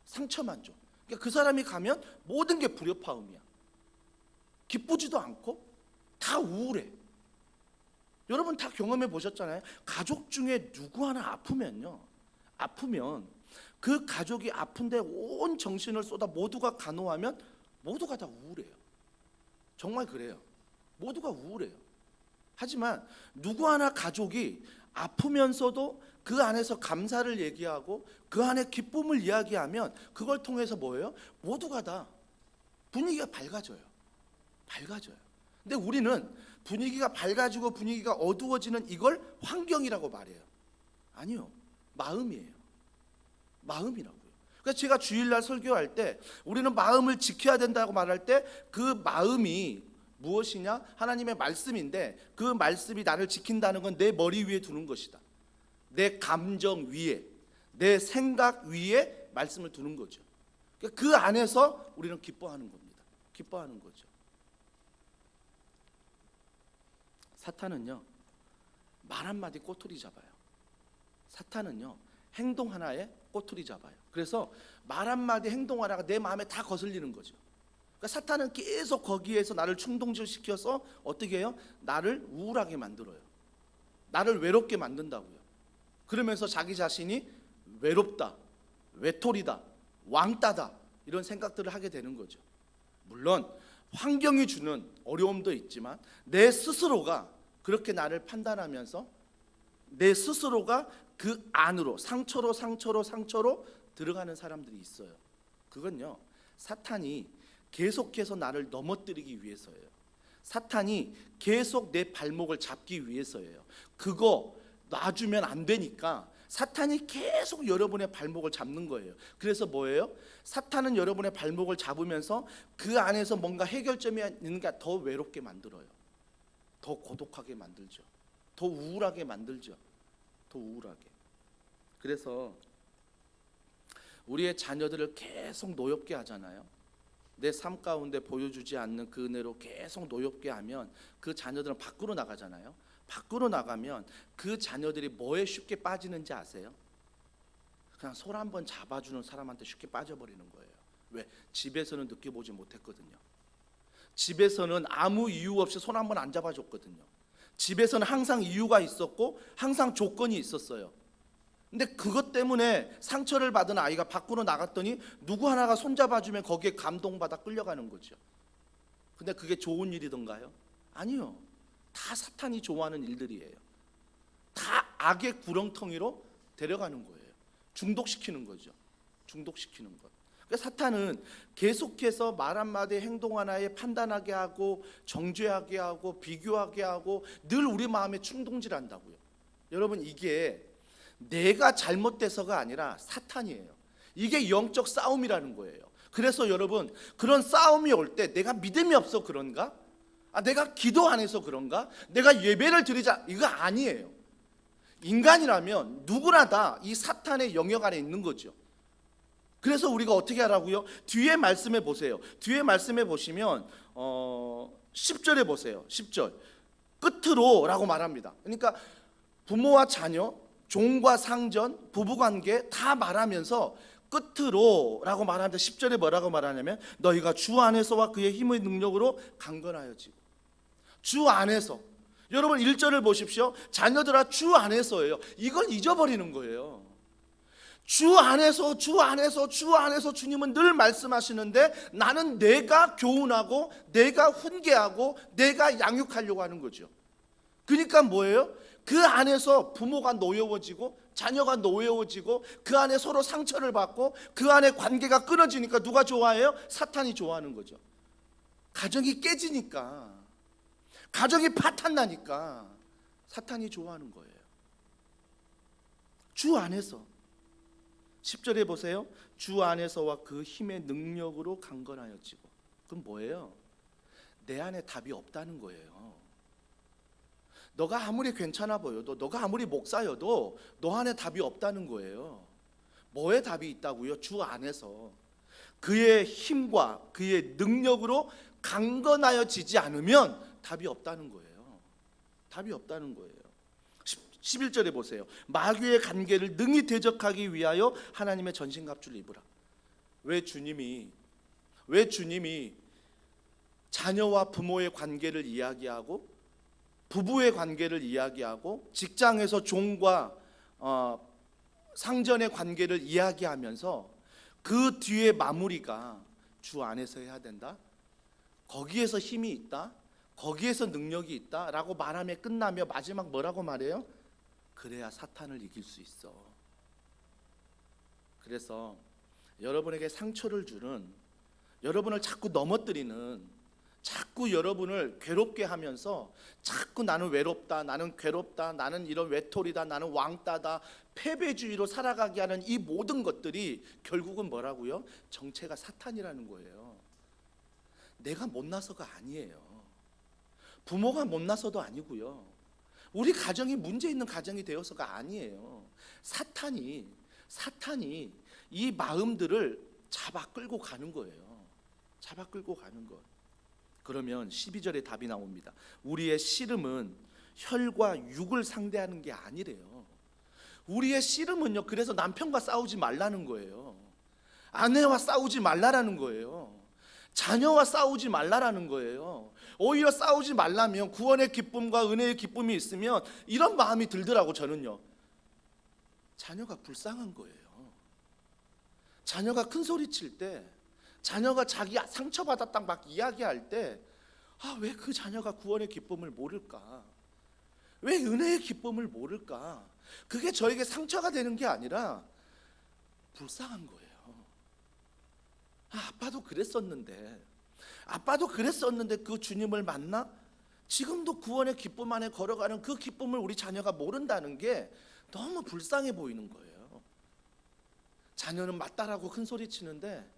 상처만 줘. 그러니까 그 사람이 가면 모든 게 불협화음이야. 기쁘지도 않고 다 우울해. 여러분 다 경험해 보셨잖아요. 가족 중에 누구 하나 아프면 그 가족이 아픈데 온 정신을 쏟아 모두가 간호하면 모두가 다 우울해요. 정말 그래요. 모두가 우울해요. 하지만 누구 하나 가족이 아프면서도 그 안에서 감사를 얘기하고 그 안에 기쁨을 이야기하면 그걸 통해서 뭐예요? 모두가 다 분위기가 밝아져요. 근데 우리는 분위기가 밝아지고 분위기가 어두워지는 이걸 환경이라고 말해요. 아니요, 마음이에요. 마음이라고요. 그래서 제가 주일날 설교할 때 우리는 마음을 지켜야 된다고 말할 때 그 마음이 무엇이냐? 하나님의 말씀인데 그 말씀이 나를 지킨다는 건 내 머리 위에 두는 것이다. 내 감정 위에, 내 생각 위에 말씀을 두는 거죠. 그 안에서 우리는 기뻐하는 겁니다. 기뻐하는 거죠. 사탄은요, 말 한마디 꼬투리 잡아요. 사탄은요, 행동 하나에 꼬투리 잡아요. 그래서 말 한마디 행동 하나가 내 마음에 다 거슬리는 거죠. 그러니까 사탄은 계속 거기에서 나를 충동시켜서 어떻게 해요? 나를 우울하게 만들어요. 나를 외롭게 만든다고요. 그러면서 자기 자신이 외롭다, 외톨이다, 왕따다 이런 생각들을 하게 되는 거죠. 물론 환경이 주는 어려움도 있지만 내 스스로가 그렇게 나를 판단하면서 내 스스로가 그 안으로 상처로 들어가는 사람들이 있어요. 그건요, 사탄이 계속해서 나를 넘어뜨리기 위해서예요. 사탄이 계속 내 발목을 잡기 위해서예요. 그거 놔주면 안 되니까 사탄이 계속 여러분의 발목을 잡는 거예요. 그래서 뭐예요? 사탄은 여러분의 발목을 잡으면서 그 안에서 뭔가 해결점이 있는 게 더 외롭게 만들어요. 더 고독하게 만들죠. 더 우울하게 만들죠. 더 우울하게. 그래서 우리의 자녀들을 계속 노엽게 하잖아요. 내 삶 가운데 보여주지 않는 그 은혜로 계속 노엽게 하면 그 자녀들은 밖으로 나가잖아요. 밖으로 나가면 그 자녀들이 뭐에 쉽게 빠지는지 아세요? 그냥 손 한번 잡아주는 사람한테 쉽게 빠져버리는 거예요. 왜? 집에서는 느껴보지 못했거든요. 집에서는 아무 이유 없이 손 한번 안 잡아줬거든요. 집에서는 항상 이유가 있었고 항상 조건이 있었어요. 근데 그것 때문에 상처를 받은 아이가 밖으로 나갔더니 누구 하나가 손잡아주면 거기에 감동받아 끌려가는 거죠. 근데 그게 좋은 일이던가요? 아니요. 다 사탄이 좋아하는 일들이에요. 다 악의 구렁텅이로 데려가는 거예요. 중독시키는 거죠. 중독시키는 것. 그러니까 사탄은 계속해서 말 한마디 행동 하나에 판단하게 하고 정죄하게 하고 비교하게 하고 늘 우리 마음에 충동질한다고요. 여러분 이게 내가 잘못돼서가 아니라 사탄이에요. 이게 영적 싸움이라는 거예요. 그래서 여러분 그런 싸움이 올 때 내가 믿음이 없어 그런가? 내가 기도 안 해서 그런가? 내가 예배를 드리자 이거 아니에요. 인간이라면 누구나 다 이 사탄의 영역 안에 있는 거죠. 그래서 우리가 어떻게 하라고요? 뒤에 말씀해 보세요. 뒤에 말씀해 보시면 10절에 보세요. 10절 끝으로 라고 말합니다. 그러니까 부모와 자녀, 종과 상전, 부부관계 다 말하면서 끝으로 라고 말하는데 10절에 뭐라고 말하냐면 너희가 주 안에서와 그의 힘의 능력으로 강건하여지고. 주 안에서. 여러분 1절을 보십시오. 자녀들아 주 안에서예요. 이걸 잊어버리는 거예요. 주 안에서 주님은 늘 말씀하시는데 나는 내가 교훈하고 내가 훈계하고 내가 양육하려고 하는 거죠. 그러니까 뭐예요? 그 안에서 부모가 노여워지고 자녀가 노여워지고 그 안에 서로 상처를 받고 그 안에 관계가 끊어지니까 누가 좋아해요? 사탄이 좋아하는 거죠. 가정이 깨지니까, 가정이 파탄나니까 사탄이 좋아하는 거예요. 주 안에서. 10절에 보세요. 주 안에서와 그 힘의 능력으로 강건하여지고. 그럼 뭐예요? 내 안에 답이 없다는 거예요. 너가 아무리 괜찮아 보여도, 너가 아무리 목사여도 너 안에 답이 없다는 거예요. 뭐에 답이 있다고요? 주 안에서 그의 힘과 그의 능력으로 강건하여지지 않으면 답이 없다는 거예요. 답이 없다는 거예요. 11절에 보세요. 마귀의 관계를 능히 대적하기 위하여 하나님의 전신갑주를 입으라. 왜 주님이 자녀와 부모의 관계를 이야기하고 부부의 관계를 이야기하고 직장에서 종과 상전의 관계를 이야기하면서 그 뒤에 마무리가 주 안에서 해야 된다. 거기에서 힘이 있다. 거기에서 능력이 있다라고 말하며 끝나며 마지막 뭐라고 말해요? 그래야 사탄을 이길 수 있어. 그래서 여러분에게 상처를 주는, 여러분을 자꾸 넘어뜨리는, 자꾸 여러분을 괴롭게 하면서 자꾸 나는 외롭다, 나는 괴롭다, 나는 이런 외톨이다, 나는 왕따다, 패배주의로 살아가게 하는 이 모든 것들이 결국은 뭐라고요? 정체가 사탄이라는 거예요. 내가 못나서가 아니에요. 부모가 못나서도 아니고요. 우리 가정이 문제 있는 가정이 되어서가 아니에요. 사탄이 이 마음들을 잡아 끌고 가는 거예요. 잡아 끌고 가는 것. 그러면 12절에 답이 나옵니다. 우리의 씨름은 혈과 육을 상대하는 게 아니래요. 우리의 씨름은요, 그래서 남편과 싸우지 말라는 거예요. 아내와 싸우지 말라라는 거예요. 자녀와 싸우지 말라라는 거예요. 오히려 싸우지 말라면 구원의 기쁨과 은혜의 기쁨이 있으면 이런 마음이 들더라고. 저는요, 자녀가 불쌍한 거예요. 자녀가 큰 소리 칠 때, 자녀가 자기 상처받았다 막 이야기할 때, 왜 그 자녀가 구원의 기쁨을 모를까? 왜 은혜의 기쁨을 모를까? 그게 저에게 상처가 되는 게 아니라 불쌍한 거예요. 아빠도 그랬었는데, 아빠도 그랬었는데 그 주님을 만나 지금도 구원의 기쁨 안에 걸어가는 그 기쁨을 우리 자녀가 모른다는 게 너무 불쌍해 보이는 거예요. 자녀는 맞다라고 큰 소리 치는데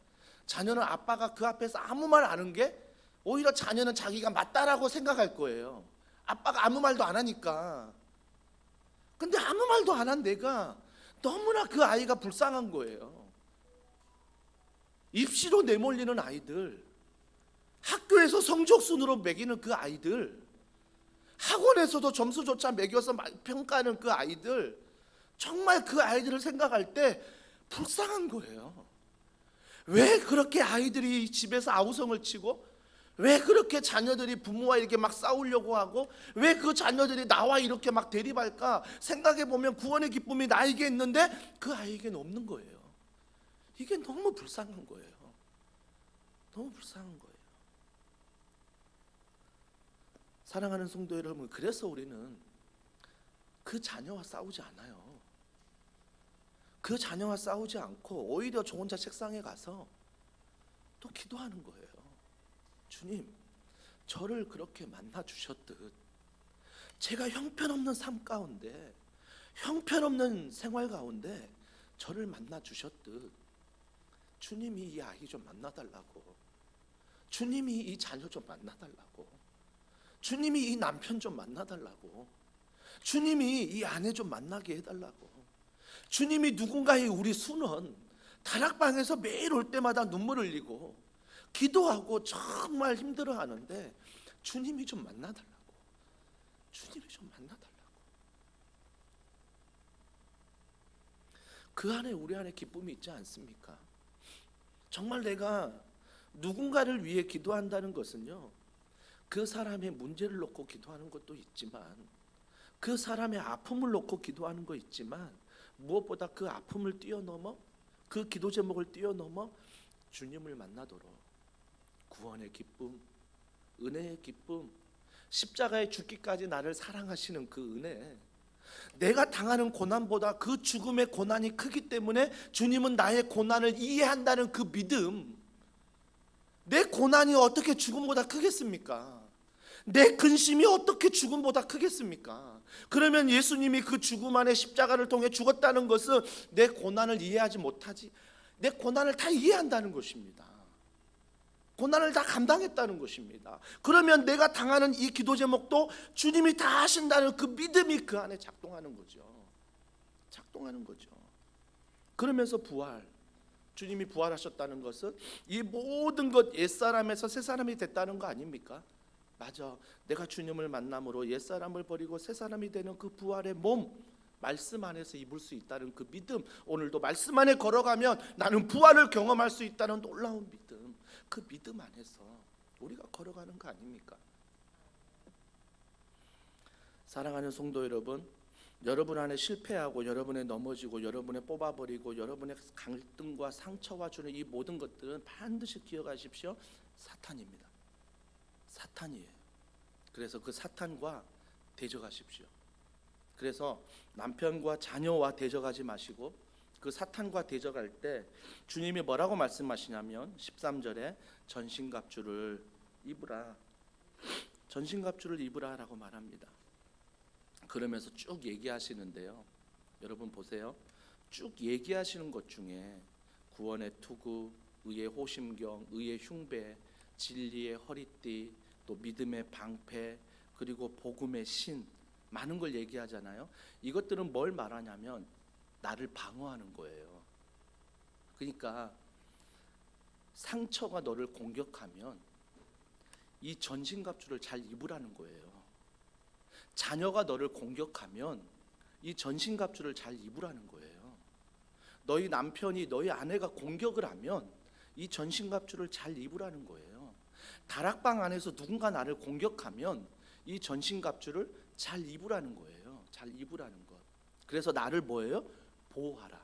자녀는 아빠가 그 앞에서 아무 말 안 한 게 오히려 자녀는 자기가 맞다라고 생각할 거예요. 아빠가 아무 말도 안 하니까. 근데 아무 말도 안 한 내가 너무나 그 아이가 불쌍한 거예요. 입시로 내몰리는 아이들, 학교에서 성적 순으로 매기는 그 아이들, 학원에서도 점수조차 매겨서 평가하는 그 아이들, 정말 그 아이들을 생각할 때 불쌍한 거예요. 왜 그렇게 아이들이 집에서 아우성을 치고, 왜 그렇게 자녀들이 부모와 이렇게 막 싸우려고 하고, 왜 그 자녀들이 나와 이렇게 막 대립할까 생각해 보면 구원의 기쁨이 나에게 있는데 그 아이에게는 없는 거예요. 이게 너무 불쌍한 거예요. 너무 불쌍한 거예요. 사랑하는 성도 여러분, 그래서 우리는 그 자녀와 싸우지 않아요. 그 자녀와 싸우지 않고 오히려 저 혼자 책상에 가서 또 기도하는 거예요. 주님, 저를 그렇게 만나 주셨듯 제가 형편없는 삶 가운데, 형편없는 생활 가운데 저를 만나 주셨듯 주님이 이 아이 좀 만나달라고, 주님이 이 자녀 좀 만나달라고, 주님이 이 남편 좀 만나달라고, 주님이 이 아내 좀 만나게 해달라고, 주님이 누군가의 우리 수는 다락방에서 매일 올 때마다 눈물 흘리고 기도하고 정말 힘들어하는데 주님이 좀 만나달라고, 주님이 좀 만나달라고. 그 안에 우리 안에 기쁨이 있지 않습니까? 정말 내가 누군가를 위해 기도한다는 것은요, 그 사람의 문제를 놓고 기도하는 것도 있지만, 그 사람의 아픔을 놓고 기도하는 거 있지만, 무엇보다 그 아픔을 뛰어넘어, 그 기도 제목을 뛰어넘어 주님을 만나도록 구원의 기쁨, 은혜의 기쁨, 십자가에 죽기까지 나를 사랑하시는 그 은혜, 내가 당하는 고난보다 그 죽음의 고난이 크기 때문에 주님은 나의 고난을 이해한다는 그 믿음, 내 고난이 어떻게 죽음보다 크겠습니까? 내 근심이 어떻게 죽음보다 크겠습니까? 그러면 예수님이 그 죽음 안에 십자가를 통해 죽었다는 것은 내 고난을 이해하지 못하지, 내 고난을 다 이해한다는 것입니다. 고난을 다 감당했다는 것입니다. 그러면 내가 당하는 이 기도 제목도 주님이 다 하신다는 그 믿음이 그 안에 작동하는 거죠. 작동하는 거죠. 그러면서 부활, 주님이 부활하셨다는 것은 이 모든 것 옛사람에서 새사람이 됐다는 거 아닙니까? 맞아, 내가 주님을 만남으로 옛사람을 버리고 새사람이 되는 그 부활의 몸, 말씀 안에서 입을 수 있다는 그 믿음, 오늘도 말씀 안에 걸어가면 나는 부활을 경험할 수 있다는 놀라운 믿음, 그 믿음 안에서 우리가 걸어가는 거 아닙니까? 사랑하는 성도 여러분, 여러분 안에 실패하고 여러분의 넘어지고 여러분의 뽑아버리고 여러분의 갈등과 상처와 주는 이 모든 것들은 반드시 기억하십시오. 사탄입니다. 사탄이에요. 그래서 그 사탄과 대적하십시오. 그래서 남편과 자녀와 대적하지 마시고 그 사탄과 대적할 때 주님이 뭐라고 말씀하시냐면 13절에 전신갑주를 입으라, 전신갑주를 입으라라고 말합니다. 그러면서 쭉 얘기하시는데요, 여러분 보세요. 쭉 얘기하시는 것 중에 구원의 투구, 의의 호심경, 의의 흉배, 진리의 허리띠, 또 믿음의 방패, 그리고 복음의 신, 많은 걸 얘기하잖아요. 이것들은 뭘 말하냐면 나를 방어하는 거예요. 그러니까 상처가 너를 공격하면 이 전신갑주를 잘 입으라는 거예요. 자녀가 너를 공격하면 이 전신갑주를 잘 입으라는 거예요. 너희 남편이, 너희 아내가 공격을 하면 이 전신갑주를 잘 입으라는 거예요. 다락방 안에서 누군가 나를 공격하면 이 전신갑주를 잘 입으라는 거예요. 잘 입으라는 것. 그래서 나를 뭐예요? 보호하라.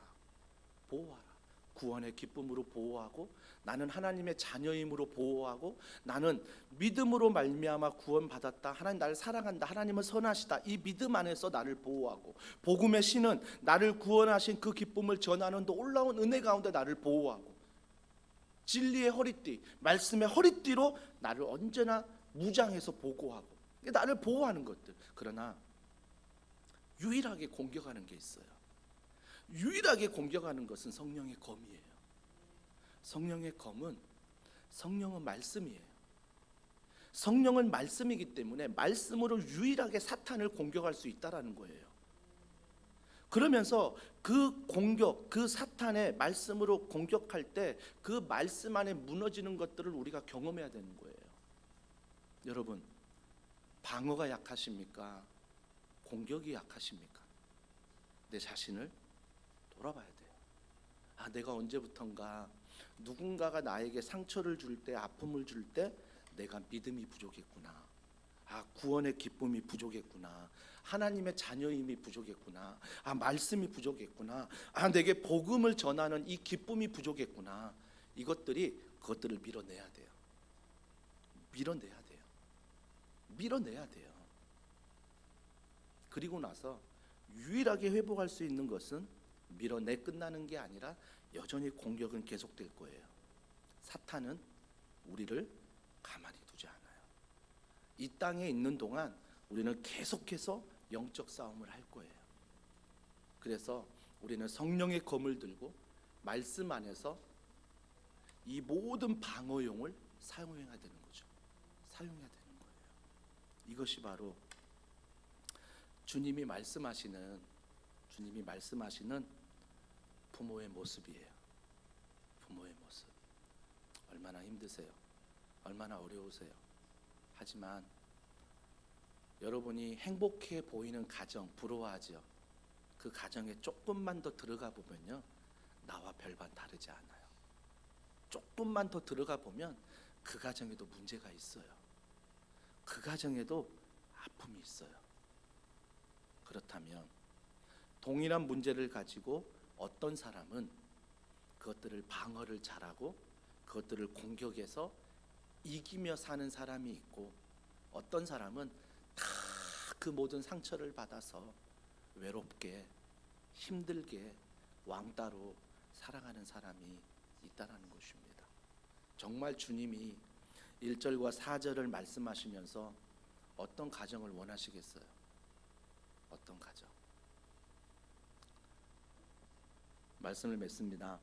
보호하라. 구원의 기쁨으로 보호하고, 나는 하나님의 자녀임으로 보호하고, 나는 믿음으로 말미암아 구원받았다, 하나님 나를 사랑한다, 하나님은 선하시다, 이 믿음 안에서 나를 보호하고, 복음의 신은 나를 구원하신 그 기쁨을 전하는 놀라운 은혜 가운데 나를 보호하고, 진리의 허리띠, 말씀의 허리띠로 나를 언제나 무장해서 보호하고 나를 보호하는 것들. 그러나 유일하게 공격하는 게 있어요. 유일하게 공격하는 것은 성령의 검이에요. 성령의 검은 성령은 말씀이에요. 성령은 말씀이기 때문에 말씀으로 유일하게 사탄을 공격할 수 있다라는 거예요. 그러면서 그 공격, 그 사탄의 말씀으로 공격할 때 그 말씀 안에 무너지는 것들을 우리가 경험해야 되는 거예요. 여러분, 방어가 약하십니까? 공격이 약하십니까? 내 자신을 돌아봐야 돼요. 내가 언제부턴가 누군가가 나에게 상처를 줄 때, 아픔을 줄 때 내가 믿음이 부족했구나. 구원의 기쁨이 부족했구나. 하나님의 자녀임이 부족했구나. 말씀이 부족했구나. 내게 복음을 전하는 이 기쁨이 부족했구나. 그것들을 밀어내야 돼요. 밀어내야 돼요. 밀어내야 돼요. 그리고 나서 유일하게 회복할 수 있는 것은 밀어내 끝나는 게 아니라 여전히 공격은 계속될 거예요. 사탄은 우리를 가만히 두지 않아요. 이 땅에 있는 동안 우리는 계속해서 영적 싸움을 할 거예요. 그래서 우리는 성령의 검을 들고 말씀 안에서 이 모든 방어용을 사용해야 되는 거죠. 사용해야 되는 거예요. 이것이 바로 주님이 말씀하시는 부모의 모습이에요. 부모의 모습. 얼마나 힘드세요? 얼마나 어려우세요? 하지만 여러분이 행복해 보이는 가정 부러워하죠? 그 가정에 조금만 더 들어가 보면요, 나와 별반 다르지 않아요. 조금만 더 들어가 보면 그 가정에도 문제가 있어요. 그 가정에도 아픔이 있어요. 그렇다면 동일한 문제를 가지고 어떤 사람은 그것들을 방어를 잘하고 그것들을 공격해서 이기며 사는 사람이 있고, 어떤 사람은 다 그 모든 상처를 받아서 외롭게 힘들게 왕따로 살아가는 사람이 있다라는 것입니다. 정말 주님이 1절과 4절을 말씀하시면서 어떤 가정을 원하시겠어요? 어떤 가정? 말씀을 맺습니다.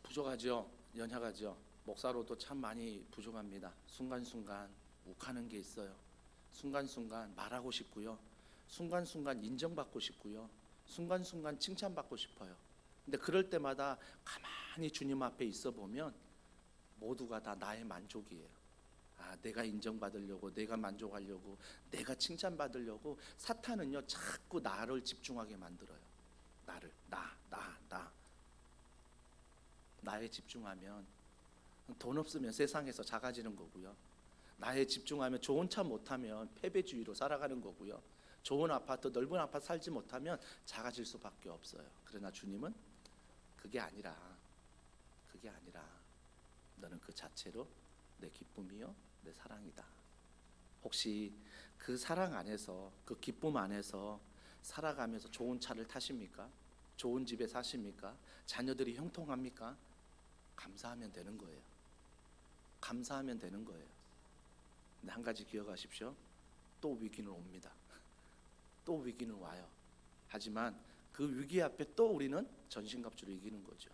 부족하죠. 연약하죠. 목사로도 참 많이 부족합니다. 순간순간 욱하는 게 있어요. 순간순간 말하고 싶고요. 순간순간 인정받고 싶고요. 순간순간 칭찬받고 싶어요. 근데 그럴 때마다 가만히 주님 앞에 있어 보면 모두가 다 나의 만족이에요. 내가 인정받으려고, 내가 만족하려고, 내가 칭찬받으려고 사탄은요 자꾸 나를 집중하게 만들어요. 나를, 나에 집중하면 돈 없으면 세상에서 작아지는 거고요. 나에 집중하면 좋은 차 못 타면 패배주의로 살아가는 거고요. 좋은 아파트, 넓은 아파트 살지 못하면 작아질 수밖에 없어요. 그러나 주님은 그게 아니라 너는 그 자체로 내 기쁨이요 내 사랑이다. 혹시 그 사랑 안에서, 그 기쁨 안에서 살아가면서 좋은 차를 타십니까? 좋은 집에 사십니까? 자녀들이 형통합니까? 감사하면 되는 거예요. 감사하면 되는 거예요. 근데 한 가지 기억하십시오. 또 위기는 옵니다. 또 위기는 와요. 하지만 그 위기 앞에 또 우리는 전신갑주로 이기는 거죠.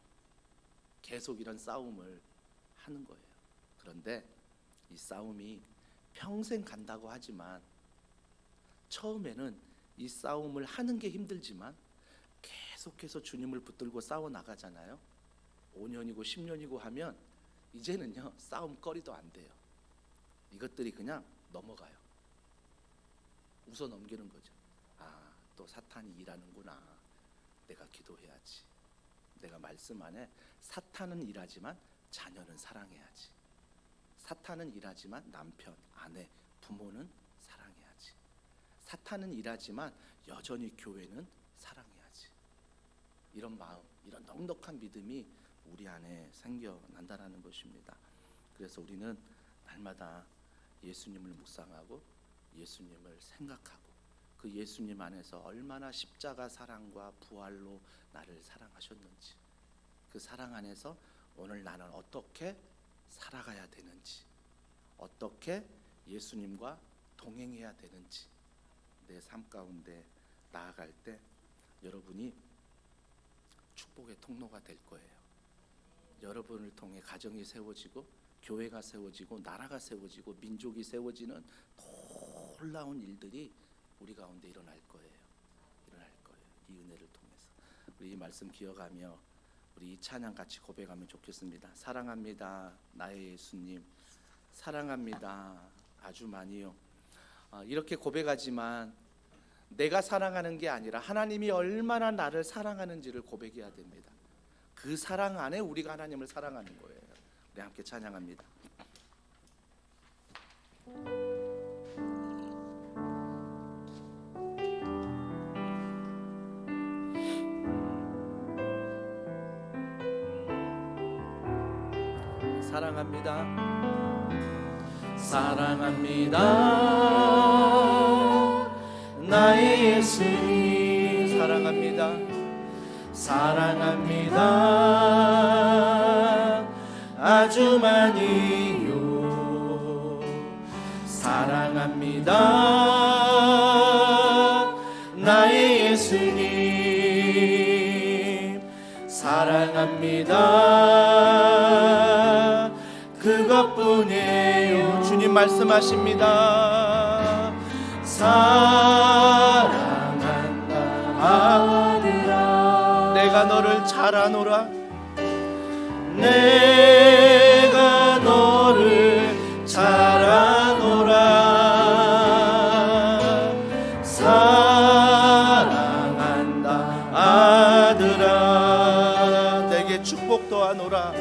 계속 이런 싸움을 하는 거예요. 그런데 이 싸움이 평생 간다고 하지만, 처음에는 이 싸움을 하는 게 힘들지만 계속해서 주님을 붙들고 싸워 나가잖아요. 5년이고 10년이고 하면 이제는요 싸움거리도 안 돼요. 이것들이 그냥 넘어가요. 웃어 넘기는 거죠. 또 사탄이 일하는구나. 내가 기도해야지. 내가 말씀 안에 사탄은 일하지만 자녀는 사랑해야지. 사탄은 일하지만 남편, 아내, 부모는 사랑해야지. 사탄은 일하지만 여전히 교회는 사랑해야지. 이런 마음, 이런 넉넉한 믿음이 우리 안에 생겨난다라는 것입니다. 그래서 우리는 날마다 예수님을 묵상하고 예수님을 생각하고 그 예수님 안에서 얼마나 십자가 사랑과 부활로 나를 사랑하셨는지, 그 사랑 안에서 오늘 나는 어떻게 살아가야 되는지, 어떻게 예수님과 동행해야 되는지 내 삶 가운데 나아갈 때 여러분이 축복의 통로가 될 거예요. 여러분을 통해 가정이 세워지고 교회가 세워지고 나라가 세워지고 민족이 세워지는 놀라운 일들이 우리 가운데 일어날 거예요. 이 은혜를 통해서 우리 이 말씀 기억하며 우리 이 찬양 같이 고백하면 좋겠습니다. 사랑합니다 나의 예수님, 사랑합니다 아주 많이요. 이렇게 고백하지만 내가 사랑하는 게 아니라 하나님이 얼마나 나를 사랑하는지를 고백해야 됩니다. 그 사랑 안에 우리가 하나님을 사랑하는 거예요. 우리 함께 찬양합니다. 사랑합니다. 사랑합니다 나의 예수님, 사랑합니다. 사랑합니다 아주 많이요. 사랑합니다 나의 예수님, 사랑합니다 그것뿐이에요. 주님 말씀하십니다. 사랑한다 아들아, 내가 너를 잘 아노라. 내가 너를 잘 아노라. 사랑한다 아들아, 내게 축복도 하노라.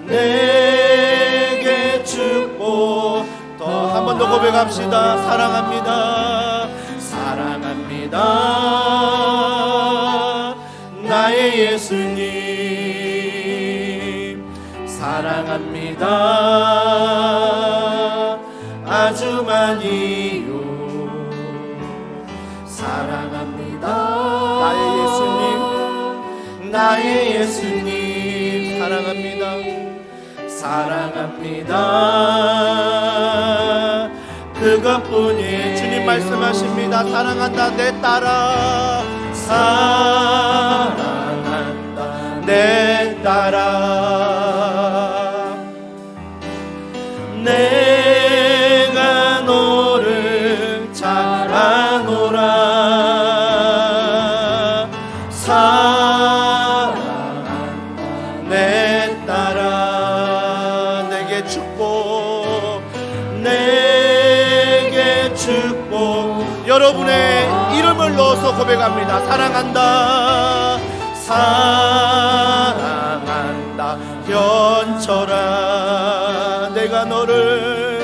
내게 축복 더 한 번 더 고백합시다. 사랑합니다. 사랑합니다 나의 예수님, 사랑합니다 아주 많이요. 사랑합니다 나의 예수님, 나의 예수님, 사랑합니다. 사랑합니다 그것뿐이에요. 주님 말씀하십니다. 사랑한다 내 딸아, 사랑한다 내 딸아. 내가 너를 잘 아노라. 사랑한다 내 딸아. 내게 축복, 내게 축복. 여러분의 이름을 넣어서 고백합니다. 사랑한다. 사랑한다 현철아, 내가 너를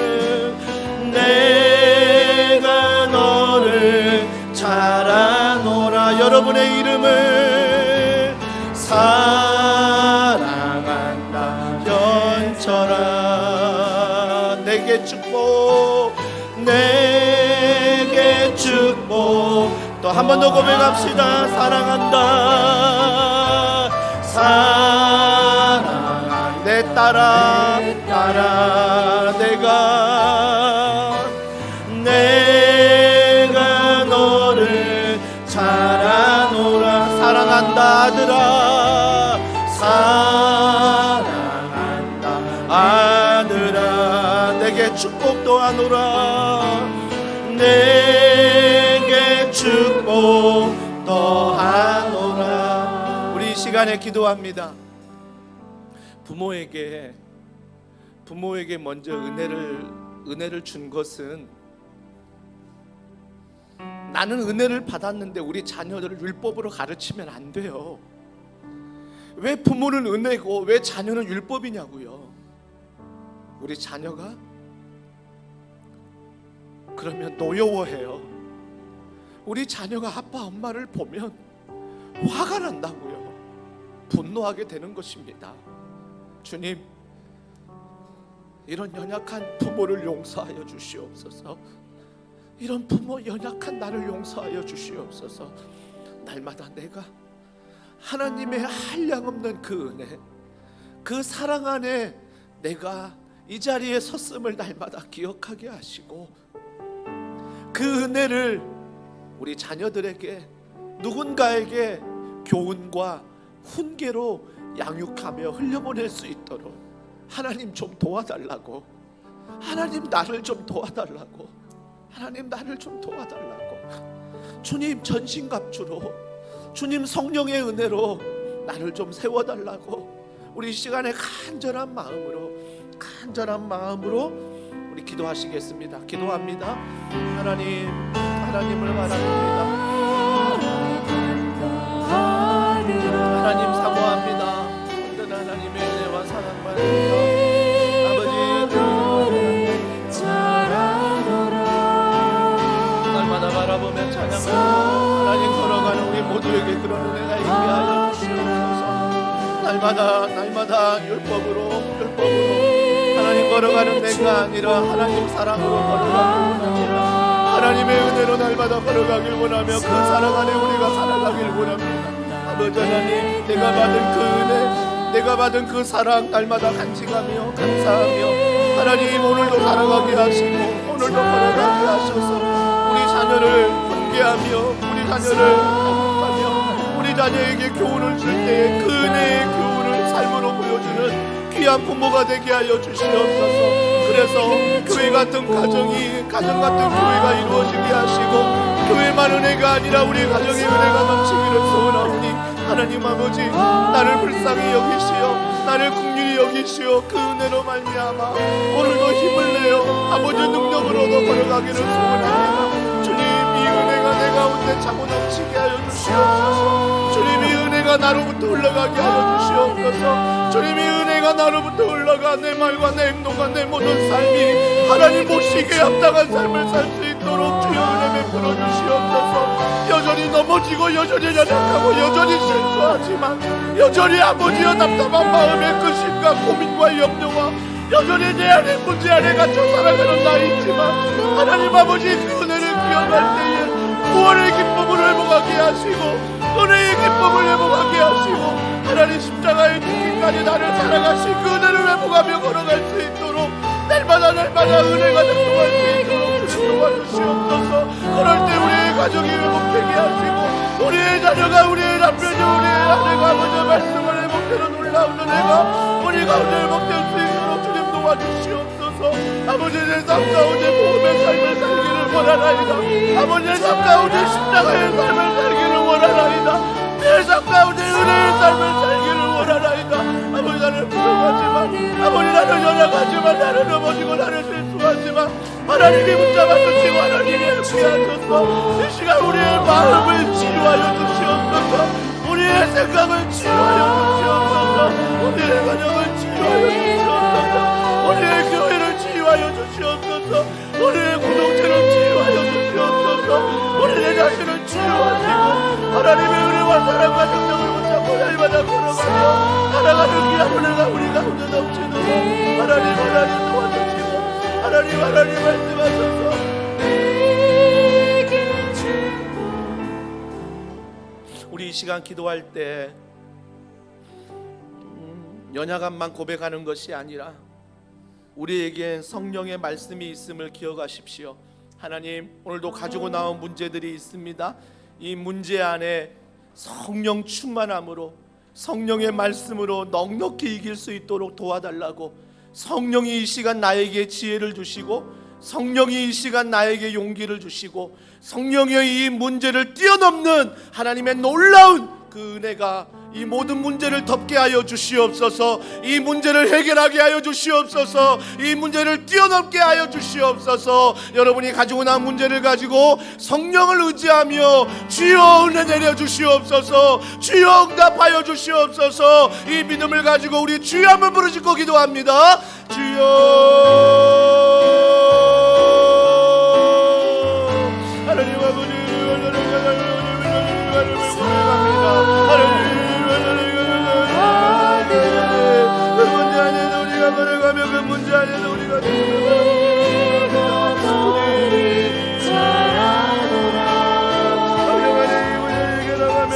잘 아노라. 여러분의 이름을 사랑한다 현철아. 내게 축복, 내게 축복. 또 한 번 더 고백합시다. 사랑한다. 사랑한 내 딸아, 딸아. 내가 너를 잘 아노라. 사랑한다 아들아. 사랑한다 아들아. 내게 축복도 하노라. 내게 축복 더하노라. 우리 이 시간에 기도합니다. 부모에게 먼저 은혜를 준 것은, 나는 은혜를 받았는데 우리 자녀들을 율법으로 가르치면 안 돼요. 왜 부모는 은혜고 왜 자녀는 율법이냐고요. 우리 자녀가 그러면 노여워해요. 우리 자녀가 아빠 엄마를 보면 화가 난다고요. 분노하게 되는 것입니다. 주님, 이런 연약한 부모를 용서하여 주시옵소서. 이런 부모 연약한 나를 용서하여 주시옵소서. 날마다 내가 하나님의 한량없는 그 은혜, 그 사랑 안에 내가 이 자리에 섰음을 날마다 기억하게 하시고, 그 은혜를 우리 자녀들에게, 누군가에게 교훈과 훈계로 양육하며 흘려보낼 수 있도록 하나님 좀 도와달라고, 하나님 나를 좀 도와달라고, 하나님 나를 좀 도와달라고, 주님 전신갑주로, 주님 성령의 은혜로 나를 좀 세워달라고, 우리 이 시간에 간절한 마음으로 우리 기도하시겠습니다. 기도합니다. 하나님을 바랍니다. 하나님 사모합니다. 온전한 하나님의 은혜와 사랑만 날마다 바라보며 찬양하며 하나님 걸어가는 우리 모두에게 그런 은혜가 있게 하여 주시옵소서. 날마다 율법으로 하나님 걸어가는 내가 아니라 하나님 사랑으로 걸어가길 원합니다. 하나님의 은혜로 날마다 걸어가길 원하며 그 사랑 안에 우리가 살아가길 원합니다. 아버지 하나님, 내가 받은 그 은혜, 내가 받은 그 사랑 날마다 간직하며 감사하며 하나님 오늘도 살아가게 하시고 오늘도 걸어가게 하셔서 우리 자녀를 훈계하며 우리 자녀를 양육하며 우리 자녀에게 교훈을 줄 때에 그 은혜의 교훈을 삶으로 보여주는 귀한 부모가 되게 하여 주시옵소서. 그래서 교회 같은 가정 같은 교회가 이루어지게 하시고, 교회만 은혜가 아니라 우리 가정의 은혜가 넘치기를 소원하오니 하나님 아버지, 나를 불쌍히 여기시어 나를 긍휼히 여기시어 그 은혜로 말미암아 오늘도 힘을 내어 아버지 능력으로도 걸어가기를 소원합니다. 주님, 이 은혜가 내 가운데 차고 넘치게 하여 주시옵소서. 주님, 이 은혜가 나로부터 흘러가게 하여 주시옵소서. 주님, 이 은혜가 나로부터 흘러가 내 말과 내 행동과 내 모든 삶이 하나님 보시기에 합당한 삶을 살 수 있도록 주여 은혜 베풀어 주시옵소서. 여전히 넘어지고 여전히 연약하고 여전히 실수하지만 여전히 아버지여 답답한 마음의 그 심과 고민과 염려와 여전히 내 안에 문제 안에 갇혀 살아가는 나이지만 하나님 아버지, 그 은혜를 기억할 때에 구원의 기쁨을 회복하게 하시고 은혜의 기쁨을 회복하게 하시고 하나님 십자가의 죽기까지 나를 살아가신 그 은혜를 회복하며 걸어갈 수 있도록 날마다 은혜가 작동할 수 있도록 주님 도와주시옵소서. 그럴 때 우리의 가정이 회복되게 하시고 우리의 자녀가, 우리의 남편이, 우리의 아내가 아버지의 말씀을 회복되는 놀라운 은혜가 우리 가운데 회복될 수 있도록 주님 도와주시옵소서. 아버지, 내 삶 가운데 복음의 삶을 살기를 원하나이다. 아버지, 내 삶 가운데 십자가의 삶을 살기를 원하나이다. 내 삶 가운데 은혜의 삶을 살기를 원하나이다. 아버지, 나는 부족하지만, 아버지, 나는 연약하지만, 나는 넘어지고 나는 실수하지만 하나님이 붙잡아 주시고 하나님이 함께하셔서 이 시간 우리의 마음을 치유하여 주시옵소서. 우리의 생각을 치유하여 주시옵소서. 우리의 가정을 치유하여 주시옵소서. 우리의 교회를 치유하여 주시옵소서. 우리의 공동체를 치유하여 주시옵소서. 우리의 자신을 치유하시고 하나님의 은혜와 사랑과 능력을 붙잡고 날마다 걸어가며 살아가는 귀한 은혜가 우리 가운데 넘치도록 하나님 도와주시고 하나님 말씀하셔서 우리 이 시간 기도할 때 연약함만 고백하는 것이 아니라 우리에겐 성령의 말씀이 있음을 기억하십시오. 하나님, 오늘도 가지고 나온 문제들이 있습니다. 이 문제 안에 성령 충만함으로 성령의 말씀으로 넉넉히 이길 수 있도록 도와달라고, 성령이 이 시간 나에게 지혜를 주시고 성령이 이 시간 나에게 용기를 주시고 성령의 이 문제를 뛰어넘는 하나님의 놀라운 그 은혜가 이 모든 문제를 덮게 하여 주시옵소서. 이 문제를 해결하게 하여 주시옵소서. 이 문제를 뛰어넘게 하여 주시옵소서. 여러분이 가지고 나온 문제를 가지고 성령을 의지하며 주여 은혜 내려 주시옵소서. 주여 응답하여 주시옵소서. 이 믿음을 가지고 우리 주여 한번 부르짖고 기도합니다. 주여, 하나님 아버지, 그 문제 안에서 우리가 걸어가며 그 문제 안에서 우리가 성령 안에 우리에게 나가며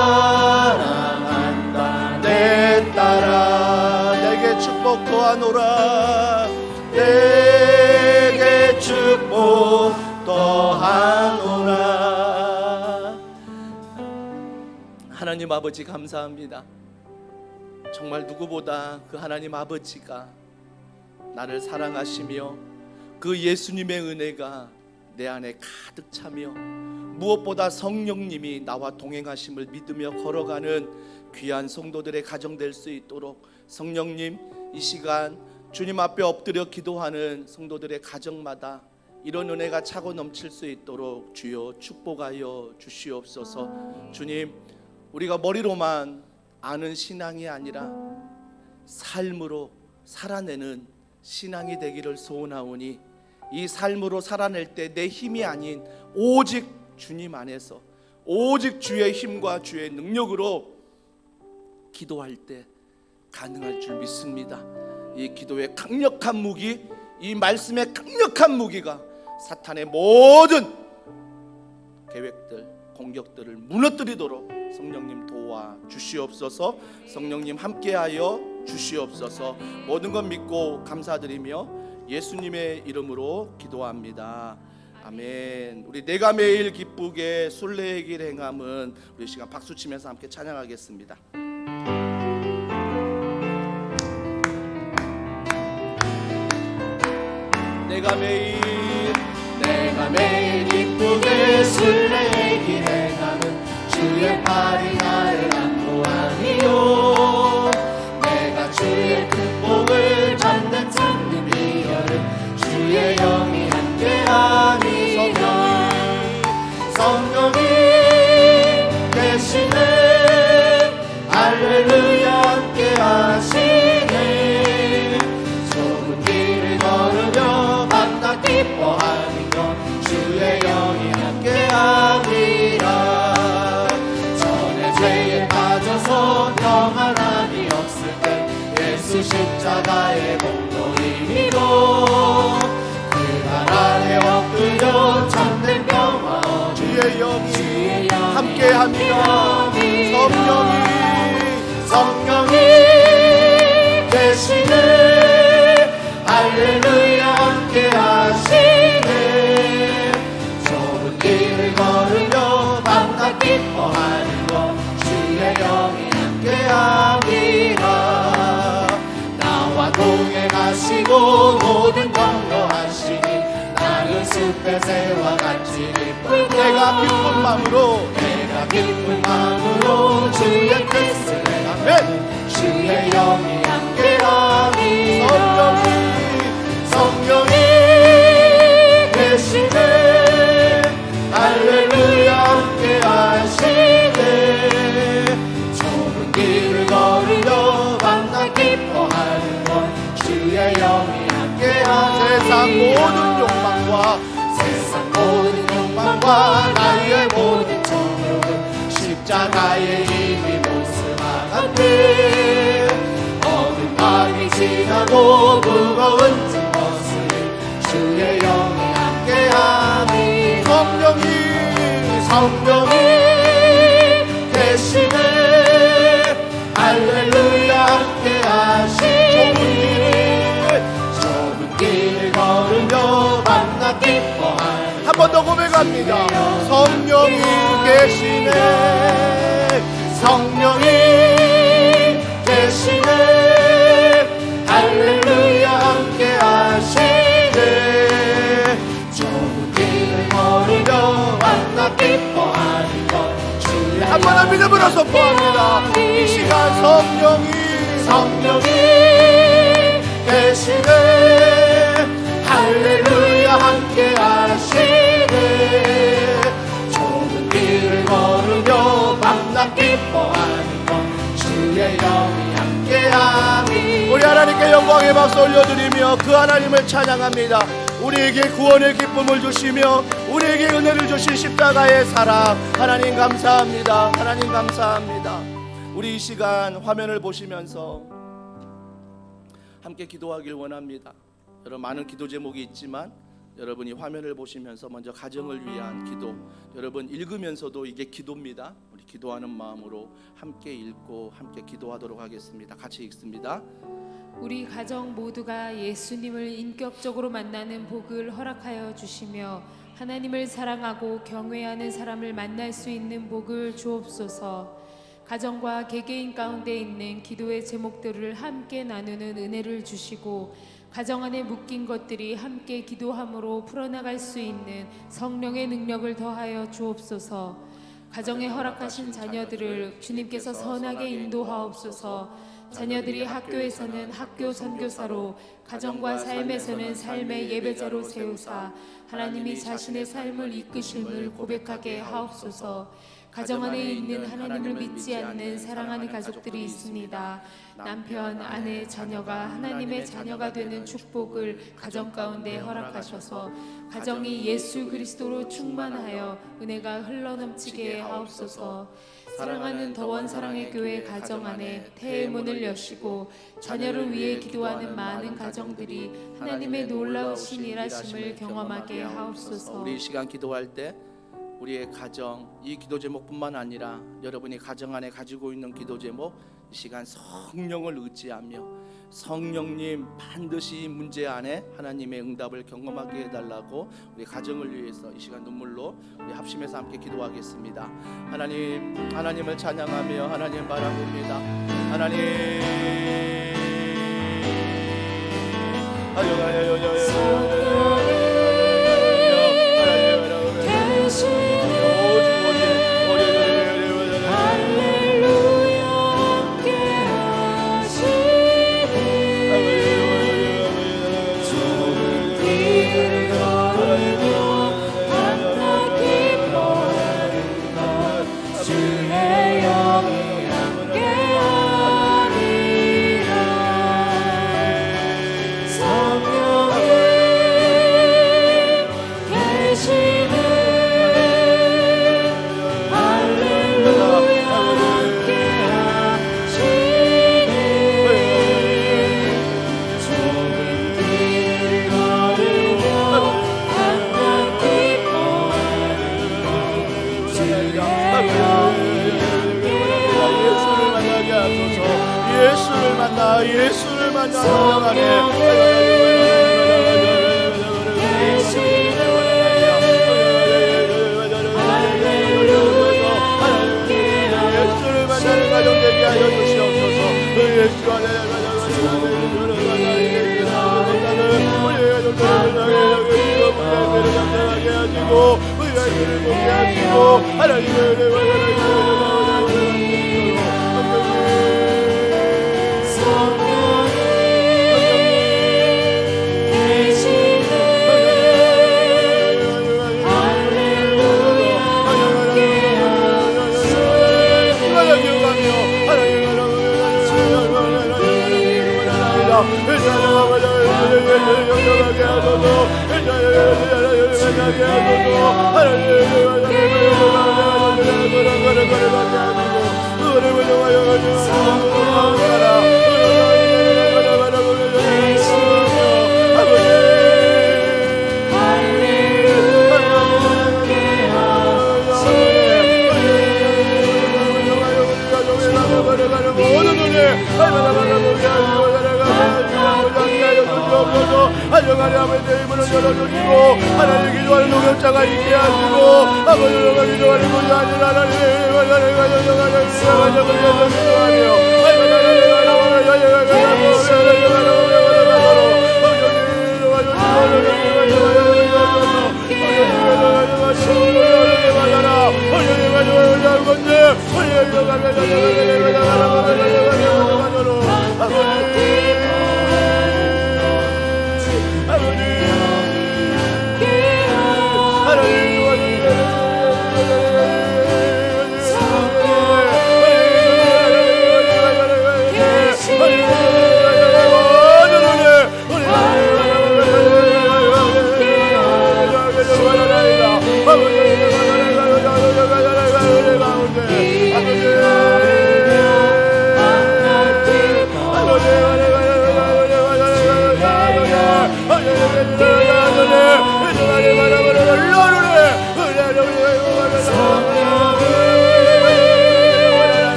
하나님 아버지 감사합니다. 정말 누구보다 그 하나님 아버지가 나를 사랑하시며 그 예수님의 은혜가 내 안에 가득 차며 무엇보다 성령님이 나와 동행하심을 믿으며 걸어가는 귀한 성도들의 가정 될 수 있도록 성령님, 이 시간 주님 앞에 엎드려 기도하는 성도들의 가정마다 이런 은혜가 차고 넘칠 수 있도록 주여 축복하여 주시옵소서. 주님, 우리가 머리로만 아는 신앙이 아니라 삶으로 살아내는 신앙이 되기를 소원하오니 이 삶으로 살아낼 때 내 힘이 아닌 오직 주님 안에서 오직 주의 힘과 주의 능력으로 기도할 때 가능할 줄 믿습니다. 이 기도의 강력한 무기, 이 말씀의 강력한 무기가 사탄의 모든 계획들, 공격들을 무너뜨리도록 성령님 도와 주시옵소서. 성령님 함께하여 주시옵소서. 모든 것 믿고 감사드리며 예수님의 이름으로 기도합니다. 아멘. 우리 내가 매일 기쁘게 순례의 길 행함은 우리 시간 박수 치면서 함께 찬양하겠습니다. 내가 매일 기쁘게 순례의 길 행함은 주의 팔이 나를 안보하니요. 내가 주의 큰 복을 받는 장밋이 여름 주의 영이 함께하니 성령이 계시네. 할렐루야 함께하시네. 좁은 길을 걸으며 만나 기뻐하는 것 주의 영이 함께하니라. 전에 죄에 빠져서 평안함이 없을 때 예수 십자가의 공로 힘이로 그날 아래 엎드려 참된 평화 주의 영이 함께합니다. 성령이 계시네. 할렐루야 함께하시네. 좁은 길을 걸으며 만나 기뻐하는 것 주의 영이 함께하니라. 나와 동행하시고 모든 격려하시니 나는 숲의 새와 같이 기쁘고 내가 기쁜 마음으로 주의 뜻을 행하면 주의 영이 함께하니 성령이 계시네. 할렐루야 함께하시네. 좁은 길을 걸으며 만나 기뻐하는 것 주의 영이 함께하니 세상 모든 욕망과 나의 모든 정욕은 십자가의 힘이 모습하간대. 어두운 밤이 지나고 무거운 짐 벗으니 주의 영이 함께하니 성령이 계시네. 할렐루야 함께하시니 좁은 길을 걸으며 만나 기뻐하니 한 번 더 고백합니다. 성령이 계시네. 성령이 계시네. 할렐루야 함께하시네. 좁은 길을 걸으며 만나 기뻐하는 것 주의 한 번 더 믿음으로 선포합니다. 이 시간 성령이 계시네. 할렐루야 함께하시네. 좁은 길을 걸으며 만나 기뻐하는 것 주의 영이 함께하니 우리 하나님께 영광의 박수 올려드리며 그 하나님을 찬양합니다. 우리에게 구원의 기쁨을 주시며 우리에게 은혜를 주신 십자가의 사랑 하나님 감사합니다. 하나님 감사합니다. 우리 이 시간 화면을 보시면서 함께 기도하길 원합니다. 여러분 많은 기도 제목이 있지만 여러분이 화면을 보시면서 먼저 가정을 위한 기도, 여러분 읽으면서도 이게 기도입니다. 우리 기도하는 마음으로 함께 읽고 함께 기도하도록 하겠습니다. 같이 읽습니다. 우리 가정 모두가 예수님을 인격적으로 만나는 복을 허락하여 주시며 하나님을 사랑하고 경외하는 사람을 만날 수 있는 복을 주옵소서. 가정과 개개인 가운데 있는 기도의 제목들을 함께 나누는 은혜를 주시고 가정 안에 묶인 것들이 함께 기도함으로 풀어나갈 수 있는 성령의 능력을 더하여 주옵소서. 가정에 허락하신 자녀들을 주님께서 선하게 인도하옵소서. 자녀들이 학교에서는 학교 선교사로, 가정과 삶에서는 삶의 예배자로 세우사 하나님이 자신의 삶을 이끄심을 고백하게 하옵소서. 가정 안에 있는 하나님을 믿지 않는 사랑하는 가족들이 있습니다. 남편, 아내, 자녀가 하나님의 자녀가 되는 축복을 가정 가운데 허락하셔서 가정이 예수 그리스도로 충만하여 은혜가 흘러넘치게 하옵소서. 사랑하는 더원 사랑의 교회 가정 안에 태의 문을 여시고 자녀를 위해 기도하는 많은 가정들이 하나님의 놀라우신 일하심을 경험하게 하옵소서. 우리 이 시간 기도할 때 우리의 가정, 이 기도 제목뿐만 아니라 여러분이 가정 안에 가지고 있는 기도 제목, 이 시간 성령을 의지하며 성령님 반드시 이 문제 안에 하나님의 응답을 경험하게 해달라고 우리 가정을 위해서 이 시간 눈물로 우리 합심해서 함께 기도하겠습니다. 하나님을 찬양하며 하나님 바라봅니다. 하나님 예수를 만나 예수를 만나는 가정 되게 하여 주시옵소서. 예수 안에 하나님의 내 입을 열어주시고 하나님 기도하는 동역자가 있게 하시고 아버지가 기도하는 것이 아니라 하나님을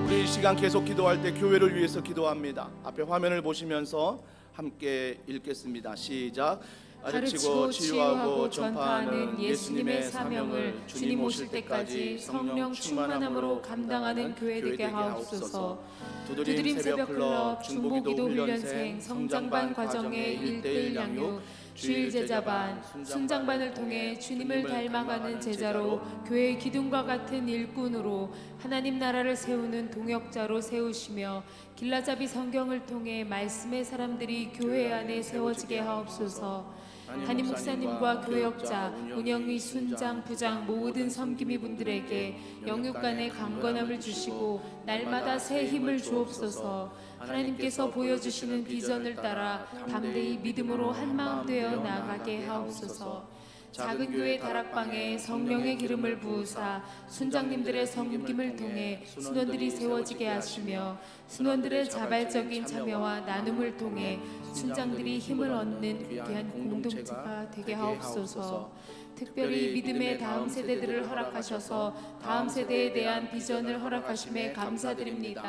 우리 이 시간 계속 기도할 때 교회를 위해서 기도합니다. 앞에 화면을 보시면서 함께 읽겠습니다. 시작. 가르치고 치유하고 전파하는 예수님의 사명을 주님 오실 때까지 성령 충만함으로 감당하는 교회 되게 하옵소서. 두드림 새벽클럽, 중보기도 훈련생, 성장반 과정의 1:1 양육, 주일 제자반, 순장반을 통해 주님을 닮아가는 제자로 교회 기둥과 같은 일꾼으로 하나님 나라를 세우는 동역자로 세우시며 길라잡이 성경을 통해 말씀의 사람들이 교회 안에 세워지게 하옵소서. 담임 목사님과 교역자, 운영위, 순장, 부장 모든 섬김이 분들에게 영육간의 강건함을 주시고 날마다 새 힘을 주옵소서. 하나님께서 보여주시는 비전을 따라 담대히 믿음으로 한마음 되어 나아가게 하옵소서. 작은 교회 다락방에 성령의 기름을 부으사 순장님들의 섬김을 통해 순원들이 세워지게 하시며 순원들의 자발적인 참여와 나눔을 통해 순장들이 힘을 얻는 귀한 공동체가 되게 하옵소서. 특별히 믿음의 다음 세대들을 허락하셔서 다음 세대에 대한 비전을 허락하심에 감사드립니다.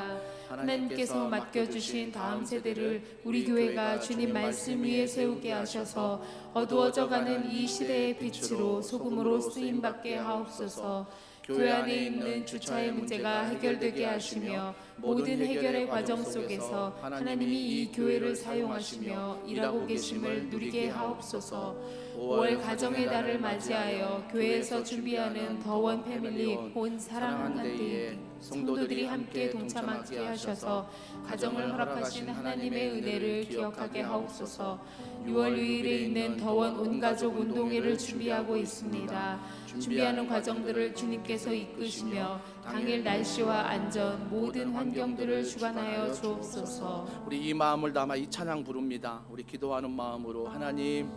하나님께서 맡겨주신 다음 세대를 우리 교회가 주님 말씀 위에 세우게 하셔서 어두워져가는 이 시대의 빛으로 소금으로 쓰임받게 하옵소서. 교회 안에 있는 주차의 문제가 해결되게 하시며 모든 해결의 과정 속에서 하나님이 이 교회를 사용하시며 일하고 계심을 누리게 하옵소서. 5월 가정의 달을 맞이하여 교회에서 준비하는 더원 패밀리 온 사랑하는 때에 성도들이 함께 동참하게 하셔서 가정을 허락하신 하나님의 은혜를 기억하게 하옵소서. 6월 6일에 있는 더원 온가족 운동회를 준비하고 있습니다. 준비하는 과정들을 주님께서 이끄시며 당일 날씨와 안전 모든 환경들을 주관하여 주옵소서. 우리 이 마음을 담아 이 찬양 부릅니다. 우리 기도하는 마음으로 하나님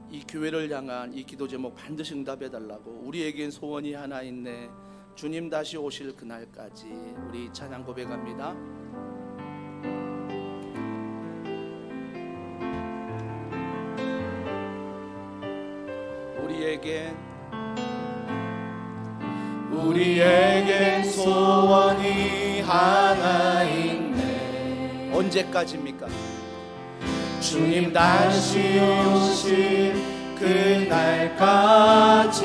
이 교회를 향한 이 기도 제목 반드시 응답해 달라고. 우리에겐 소원이 하나 있네. 주님 다시 오실 그날까지. 우리 찬양 고백합니다. 우리에겐 소원이 하나 있네. 언제까지입니까? 주님 다시 오실 그날까지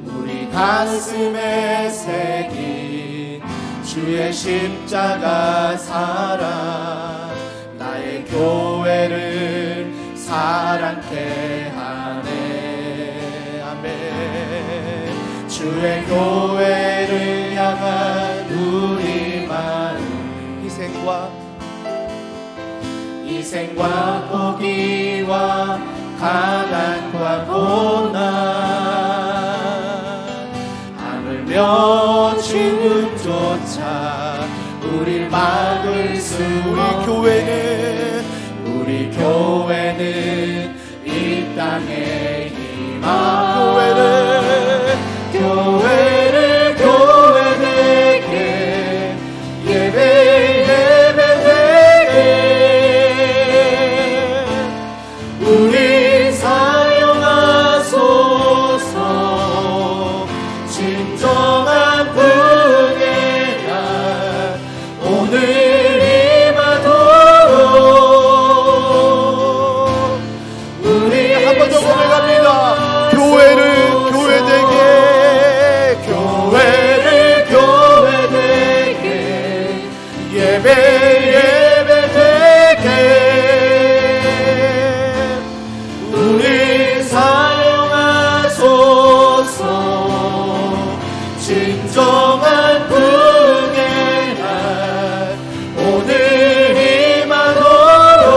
우리 가슴에 새긴 주의 십자가 사랑 나의 교회를 사랑케 하네. 아멘. 주의 교회를 향한 우리 마음 희생과 포기와 가난과 고난 하물며 죽음조차 우릴 막을 수 우리 교회는 이 땅에 희망 교회를 교회되게 예배되게 우리 사용하소서. 진정한 분의 날 오늘 임하도록 우리 한 번 더 고백합니다. 교회를 교회되게 예배되게 우리 사용하소서. 진정한 분의 날 오늘 임하도록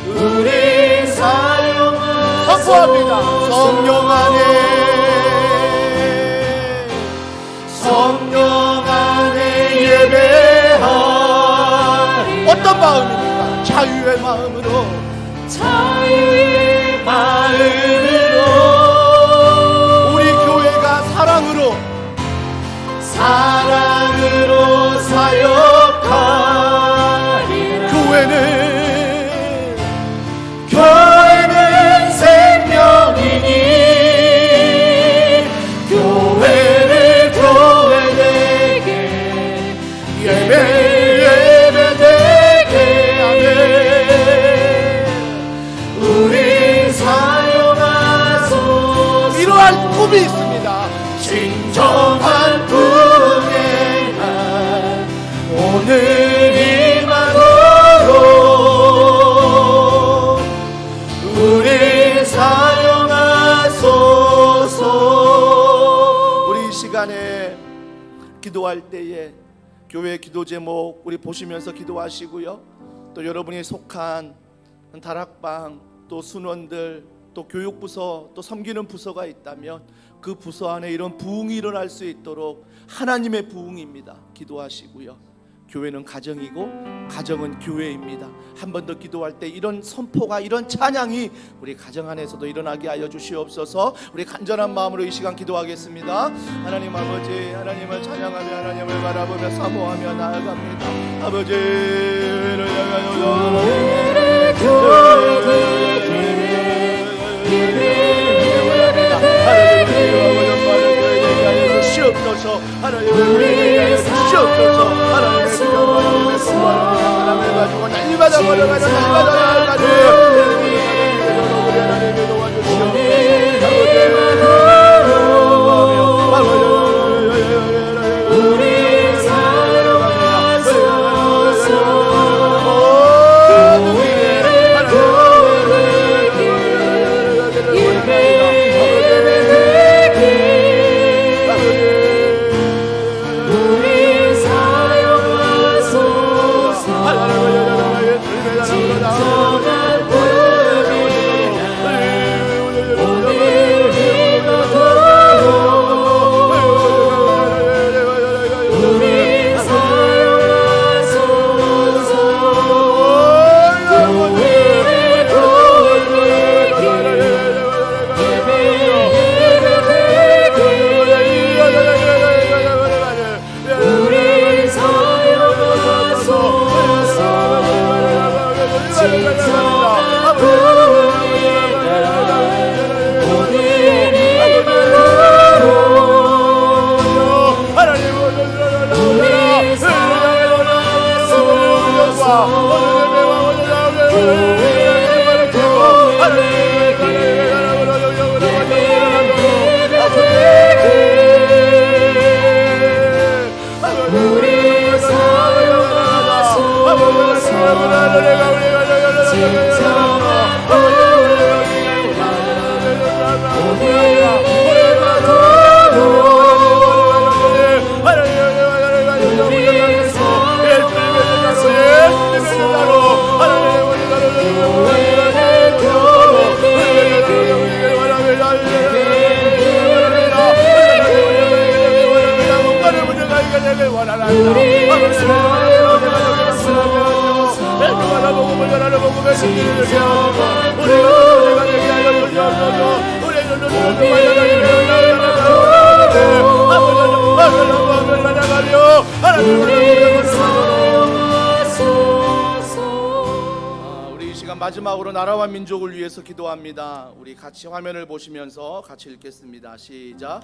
우리 사용하소서. 성령 안에 예배하리. 어떤 마음입니까? 자유의 마음으로 우리 교회가 사랑으로 사역하리. 부흥이 있습니다. 진정한 부흥의 날 오늘 임하도록 우리 사용하소서. 우리 이 시간에 기도할 때에 교회 기도 제목 우리 보시면서 기도하시고요. 또 여러분이 속한 다락방, 또 순원들, 또 교육부서, 또 섬기는 부서가 있다면 그 부서 안에 이런 부흥이 일어날 수 있도록 하나님의 부흥입니다. 기도하시고요. 교회는 가정이고 가정은 교회입니다. 한 번 더 기도할 때 이런 선포가, 이런 찬양이 우리 가정 안에서도 일어나게 하여 주시옵소서. 우리 간절한 마음으로 이 시간 기도하겠습니다. 하나님 아버지, 하나님을 찬양하며 하나님을 바라보며 사모하며 나아갑니다. 아버지를 시옵소서. 하나님을 시옵소서. 하나님을 가지고 날마다 걸어가는 날마다 하나님이 우리 이 시간 마지막으로 나라와 민족을 위해서 기도합니다. 우리 같이 화면을 보시면서 같이 읽겠습니다. 시작.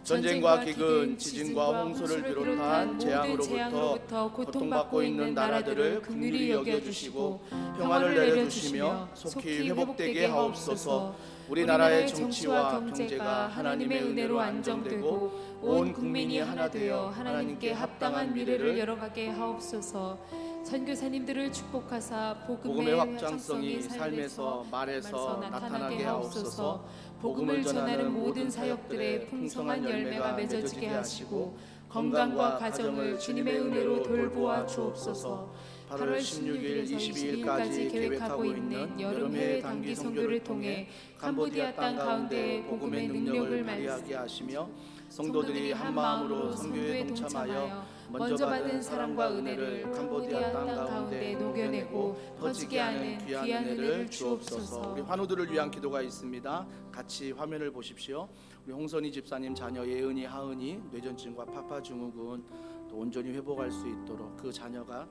전쟁과 기근, 지진과 홍수를 비롯한 재앙으로부터 고통받고 있는 나라들을 긍휼히 여겨주시고 평안을 내려주시며 속히 회복되게 하옵소서. 우리나라의 정치와 경제가 하나님의 은혜로 안정되고 온 국민이 하나 되어 하나님께 합당한 미래를 열어가게 하옵소서. 선교사님들을 축복하사 복음의 확장성이 삶에서 말에서 나타나게 하옵소서. 복음을 전하는 모든 사역들의 풍성한 열매가 맺어지게 하시고 건강과 가정을 주님의 은혜로 돌보아 주옵소서. 8월 16일, 22일까지 계획하고 있는 여름 해외 단기 선교를 통해 캄보디아 땅 가운데 복음의 능력을 발휘하게 하시며 성도들이 한 마음으로 선교에 동참하여 먼저 받은 사랑과 은혜를 캄보디아 땅 가운데 녹여내고 퍼지게 하는 귀한 은혜를 주옵소서. 우리 환우들을 위한 기도가 있습니다. 같이 화면을 보십시오. 우리 홍선희 집사님 자녀 예은이, 하은이 뇌전증과 파파증후군 또 온전히 회복할 수 있도록 그 자녀가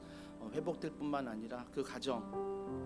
회복될 뿐만 아니라 그 가정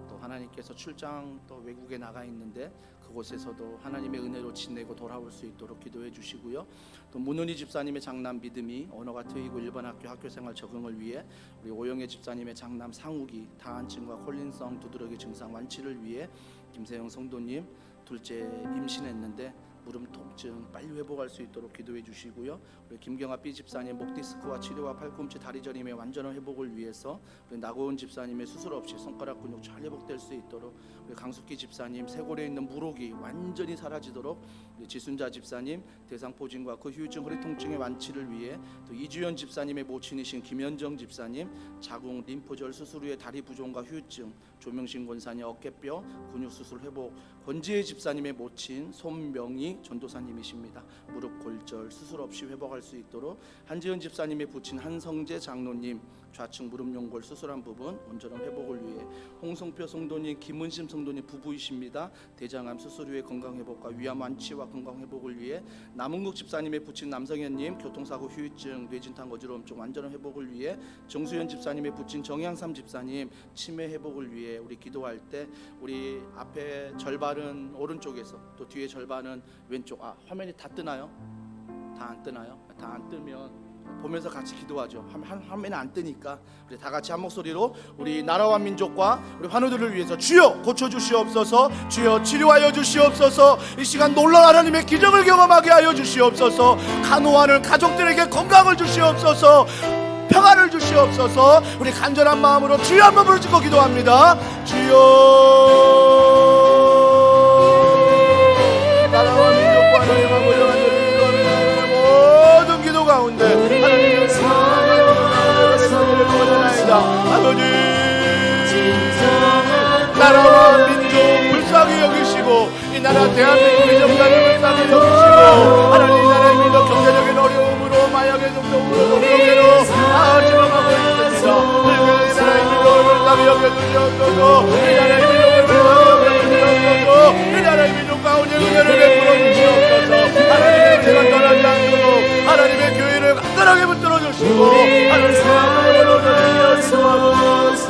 또 하나님께서 출장 또 외국에 나가 있는데 그곳에서도 하나님의 은혜로 지내고 돌아올 수 있도록 기도해 주시고요. 또 문은희 집사님의 장남 믿음이 언어가 트이고 일반 학교생활 적응을 위해 우리 오영애 집사님의 장남 상욱이 다한증과 콜린성 두드러기 증상 완치를 위해 김세영 성도님 둘째 임신했는데 무릎 통증 빨리 회복할 수 있도록 기도해 주시고요. 우리 김경아 B 집사님 목 디스크와 치료와 팔꿈치 다리 저림의 완전한 회복을 위해서, 우리 나고은 집사님의 수술 없이 손가락 근육 잘 회복될 수 있도록, 우리 강숙기 집사님 쇄골에 있는 물혹이 완전히 사라지도록, 우리 지순자 집사님 대상포진과 그 후유증 허리 통증의 완치를 위해, 또 이주연 집사님의 모친이신 김현정 집사님 자궁 림프절 수술 후에 다리 부종과 후유증, 조명신 권사님 어깨뼈 근육 수술 회복, 권지혜 집사님의 모친 손명희 전도사님이십니다. 무릎 골절 수술 없이 회복할 수 있도록, 한지은 집사님의 부친 한성재 장로님 좌측 무릎 연골 수술한 부분 온전한 회복을 위해, 홍성표 성도님 김은심 성도님 부부이십니다. 대장암 수술 후에 건강 회복과 위암 완치와 건강 회복을 위해, 남은국 집사님의 부친 남성현님 교통사고 후유증 뇌진탕 어지러움증 완전한 회복을 위해, 정수현 집사님의 부친 정향삼 집사님 치매 회복을 위해, 우리 기도할 때 우리 앞에 절반은 오른쪽에서 또 뒤에 절반은 왼쪽, 화면이 다 뜨나요? 다 안 뜨나요? 다 안 뜨면 보면서 같이 기도하죠. 화면이 안 뜨니까 우리 다 같이 한 목소리로 우리 나라와 민족과 우리 환우들을 위해서 주여 고쳐주시옵소서, 주여 치료하여 주시옵소서, 이 시간 놀라운 하나님의 기적을 경험하게 하여 주시옵소서, 간호하는 가족들에게 건강을 주시옵소서, 평안을 주시옵소서. 우리 간절한 마음으로 주여 한번 부르짖고 기도합니다. 주여 나라와 민족과 하나님과 모여간 모든 기도 가운데 하나님의 사랑하옵나이다. 아버지 나라와 민족 불쌍히 여기시고, 이 나라 대한민국의 정당을 불쌍히 여기시고, 하나님 나라의 민족 경제적인 어려움으로 마약의 중독으로 노동으로 지망하고 있습니다. 이 나라의 민족을 불쌍히 여겨주시옵소서, 이 나라의 민족을 불쌍히 여겨주시옵소서, 이 나라의 민족 가운데 은혜를 베풀어 주시옵소서. 하나님의 은혜가 떠나지 않도록 하나님의 교회를 간단하게 붙들어 주시고, 하나님의 주시옵소서.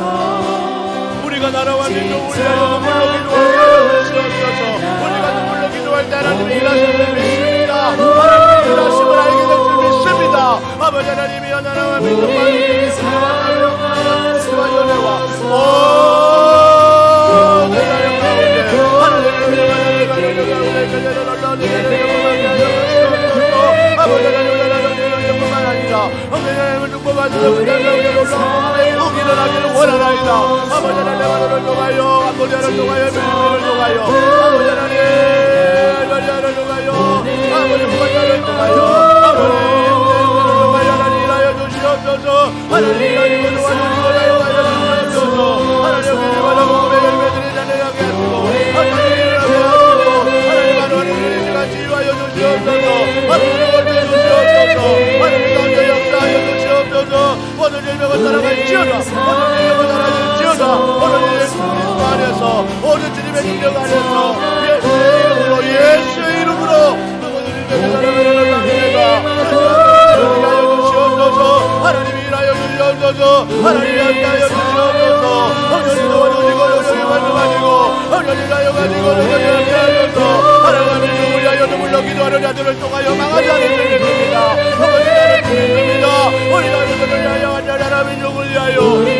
우리가 나라와 민족 우리가 눈물로 기도하여 주시옵소서. 우리가 눈물로 기도할 때 하나님이 일하심을 믿습니다. 하나님의 일하심을 알게 될 줄 믿습니다. 아버지 하나님이 나라와 민족과 주와 연애와 모든 나라 가운데 하나님의 은혜가 아버지 하나님뿐만 아니라 하나님을 축복하시는 우기는 하기를 원하나이다. 아버지 하나님 하늘을 통하여 아버지를 통하여 믿음을 통하여 아버지 하나님 마리아를 통하여 아버지 부관자를 통하여 아버지 통하여 하나님 일하여 주시옵소서. 하나님 일하시고 도와주시고 사용하여 주시옵소서. 하나님 우리마다 복음의 열매들이 자라나게 하시고 하나님 일하게 하시고 하나님 하나님 우리가 치유하여 주시옵소서. 하나님 원주 주시옵소서. 하나님 가운데 역사하여 주시옵소서. 모든 일명을 따라갈지어다. 모든 일명을 따라갈지어다. 모든 예수 안에서 모든 주님의 능력 안에서 예수의 이름으로 모든 일명을 따라가는 일하여 주시옵소서. 하나님 일하여 주시옵소서. 하나님 일하여 주시옵소서. 하나님 도와주시고 하나님 말씀하시고 하나님 일하여 가지고 하나님 하셔서 하나님 누구를 위하여 누구를 기도하는 자들을 통하여 망하지 않을 수 있습니다. 아버지 나를 믿습니다. 우리 나라를 위하여 하나님 민족을 위하여 하나님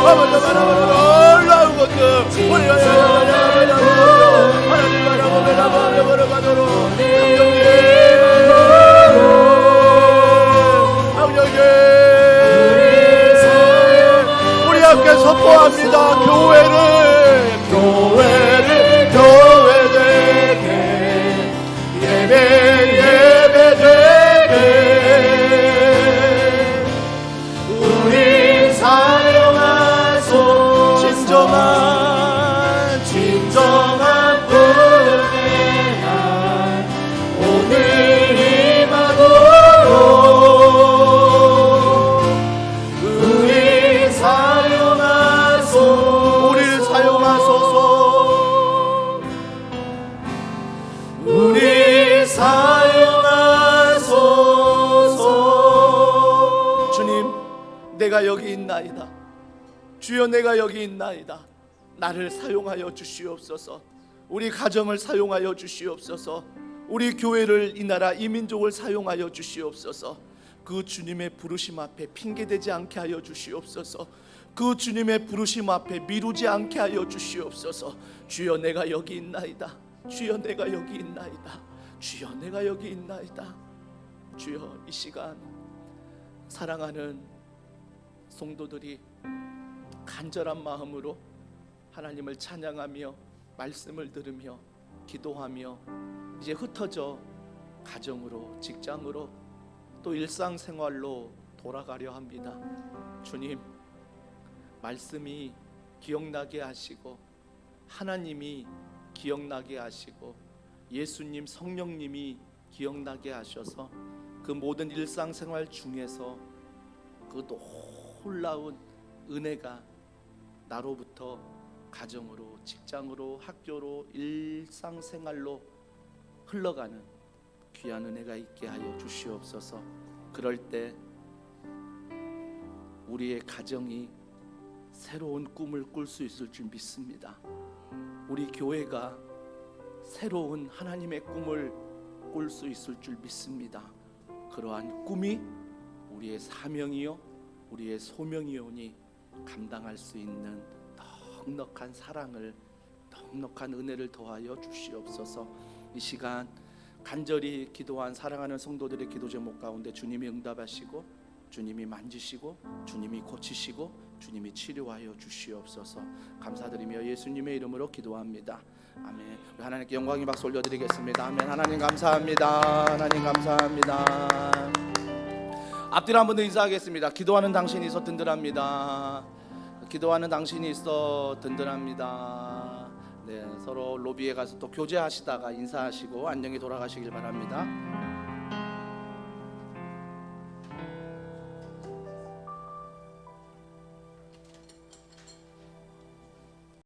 아버지 하나님 놀라운 것들 우리가 하나님 바라보며 걸어가도록 강력히 우리 함께 선포합니다. 교회되게 예배되게 우리 사용하소. 진정한 은혜가 오늘 임하도록 우리 사용하소. 우리를 사용하소서. 우리 사용하소서. 주님 내가 여기 있나이다. 주여 내가 여기 있나이다. 나를 사용하여 주시옵소서. 우리 가정을 사용하여 주시옵소서. 우리 교회를 이 나라 이 민족을 사용하여 주시옵소서. 그 주님의 부르심 앞에 핑계대지 않게 하여 주시옵소서. 그 주님의 부르심 앞에 미루지 않게 하여 주시옵소서. 주여 내가 여기 있나이다. 주여 내가 여기 있나이다. 주여 내가 여기 있나이다. 주여 이 시간 사랑하는 성도들이 간절한 마음으로 하나님을 찬양하며 말씀을 들으며 기도하며 이제 흩어져 가정으로 직장으로 또 일상생활로 돌아가려 합니다. 주님 말씀이 기억나게 하시고 하나님이 기억나게 하시고 예수님 성령님이 기억나게 하셔서 그 모든 일상생활 중에서 그 놀라운 은혜가 나로부터 가정으로 직장으로 학교로 일상생활로 흘러가는 귀한 은혜가 있게 하여 주시옵소서. 그럴 때 우리의 가정이 새로운 꿈을 꿀 수 있을 줄 믿습니다. 우리 교회가 새로운 하나님의 꿈을 꿀 수 있을 줄 믿습니다. 그러한 꿈이 우리의 사명이요 우리의 소명이오니 감당할 수 있는 넉넉한 사랑을 넉넉한 은혜를 더하여 주시옵소서. 이 시간 간절히 기도한 사랑하는 성도들의 기도 제목 가운데 주님이 응답하시고 주님이 만지시고 주님이 고치시고 주님이 치료하여 주시옵소서. 감사드리며 예수님의 이름으로 기도합니다. 아멘. 우리 하나님께 영광의 박수 올려드리겠습니다. 아멘. 하나님 감사합니다. 하나님 감사합니다. 앞뒤로 한번 더 인사하겠습니다. 기도하는 당신이 있어 든든합니다. 기도하는 당신이 있어 든든합니다. 네, 서로 로비에 가서 또 교제하시다가 인사하시고 안녕히 돌아가시길 바랍니다.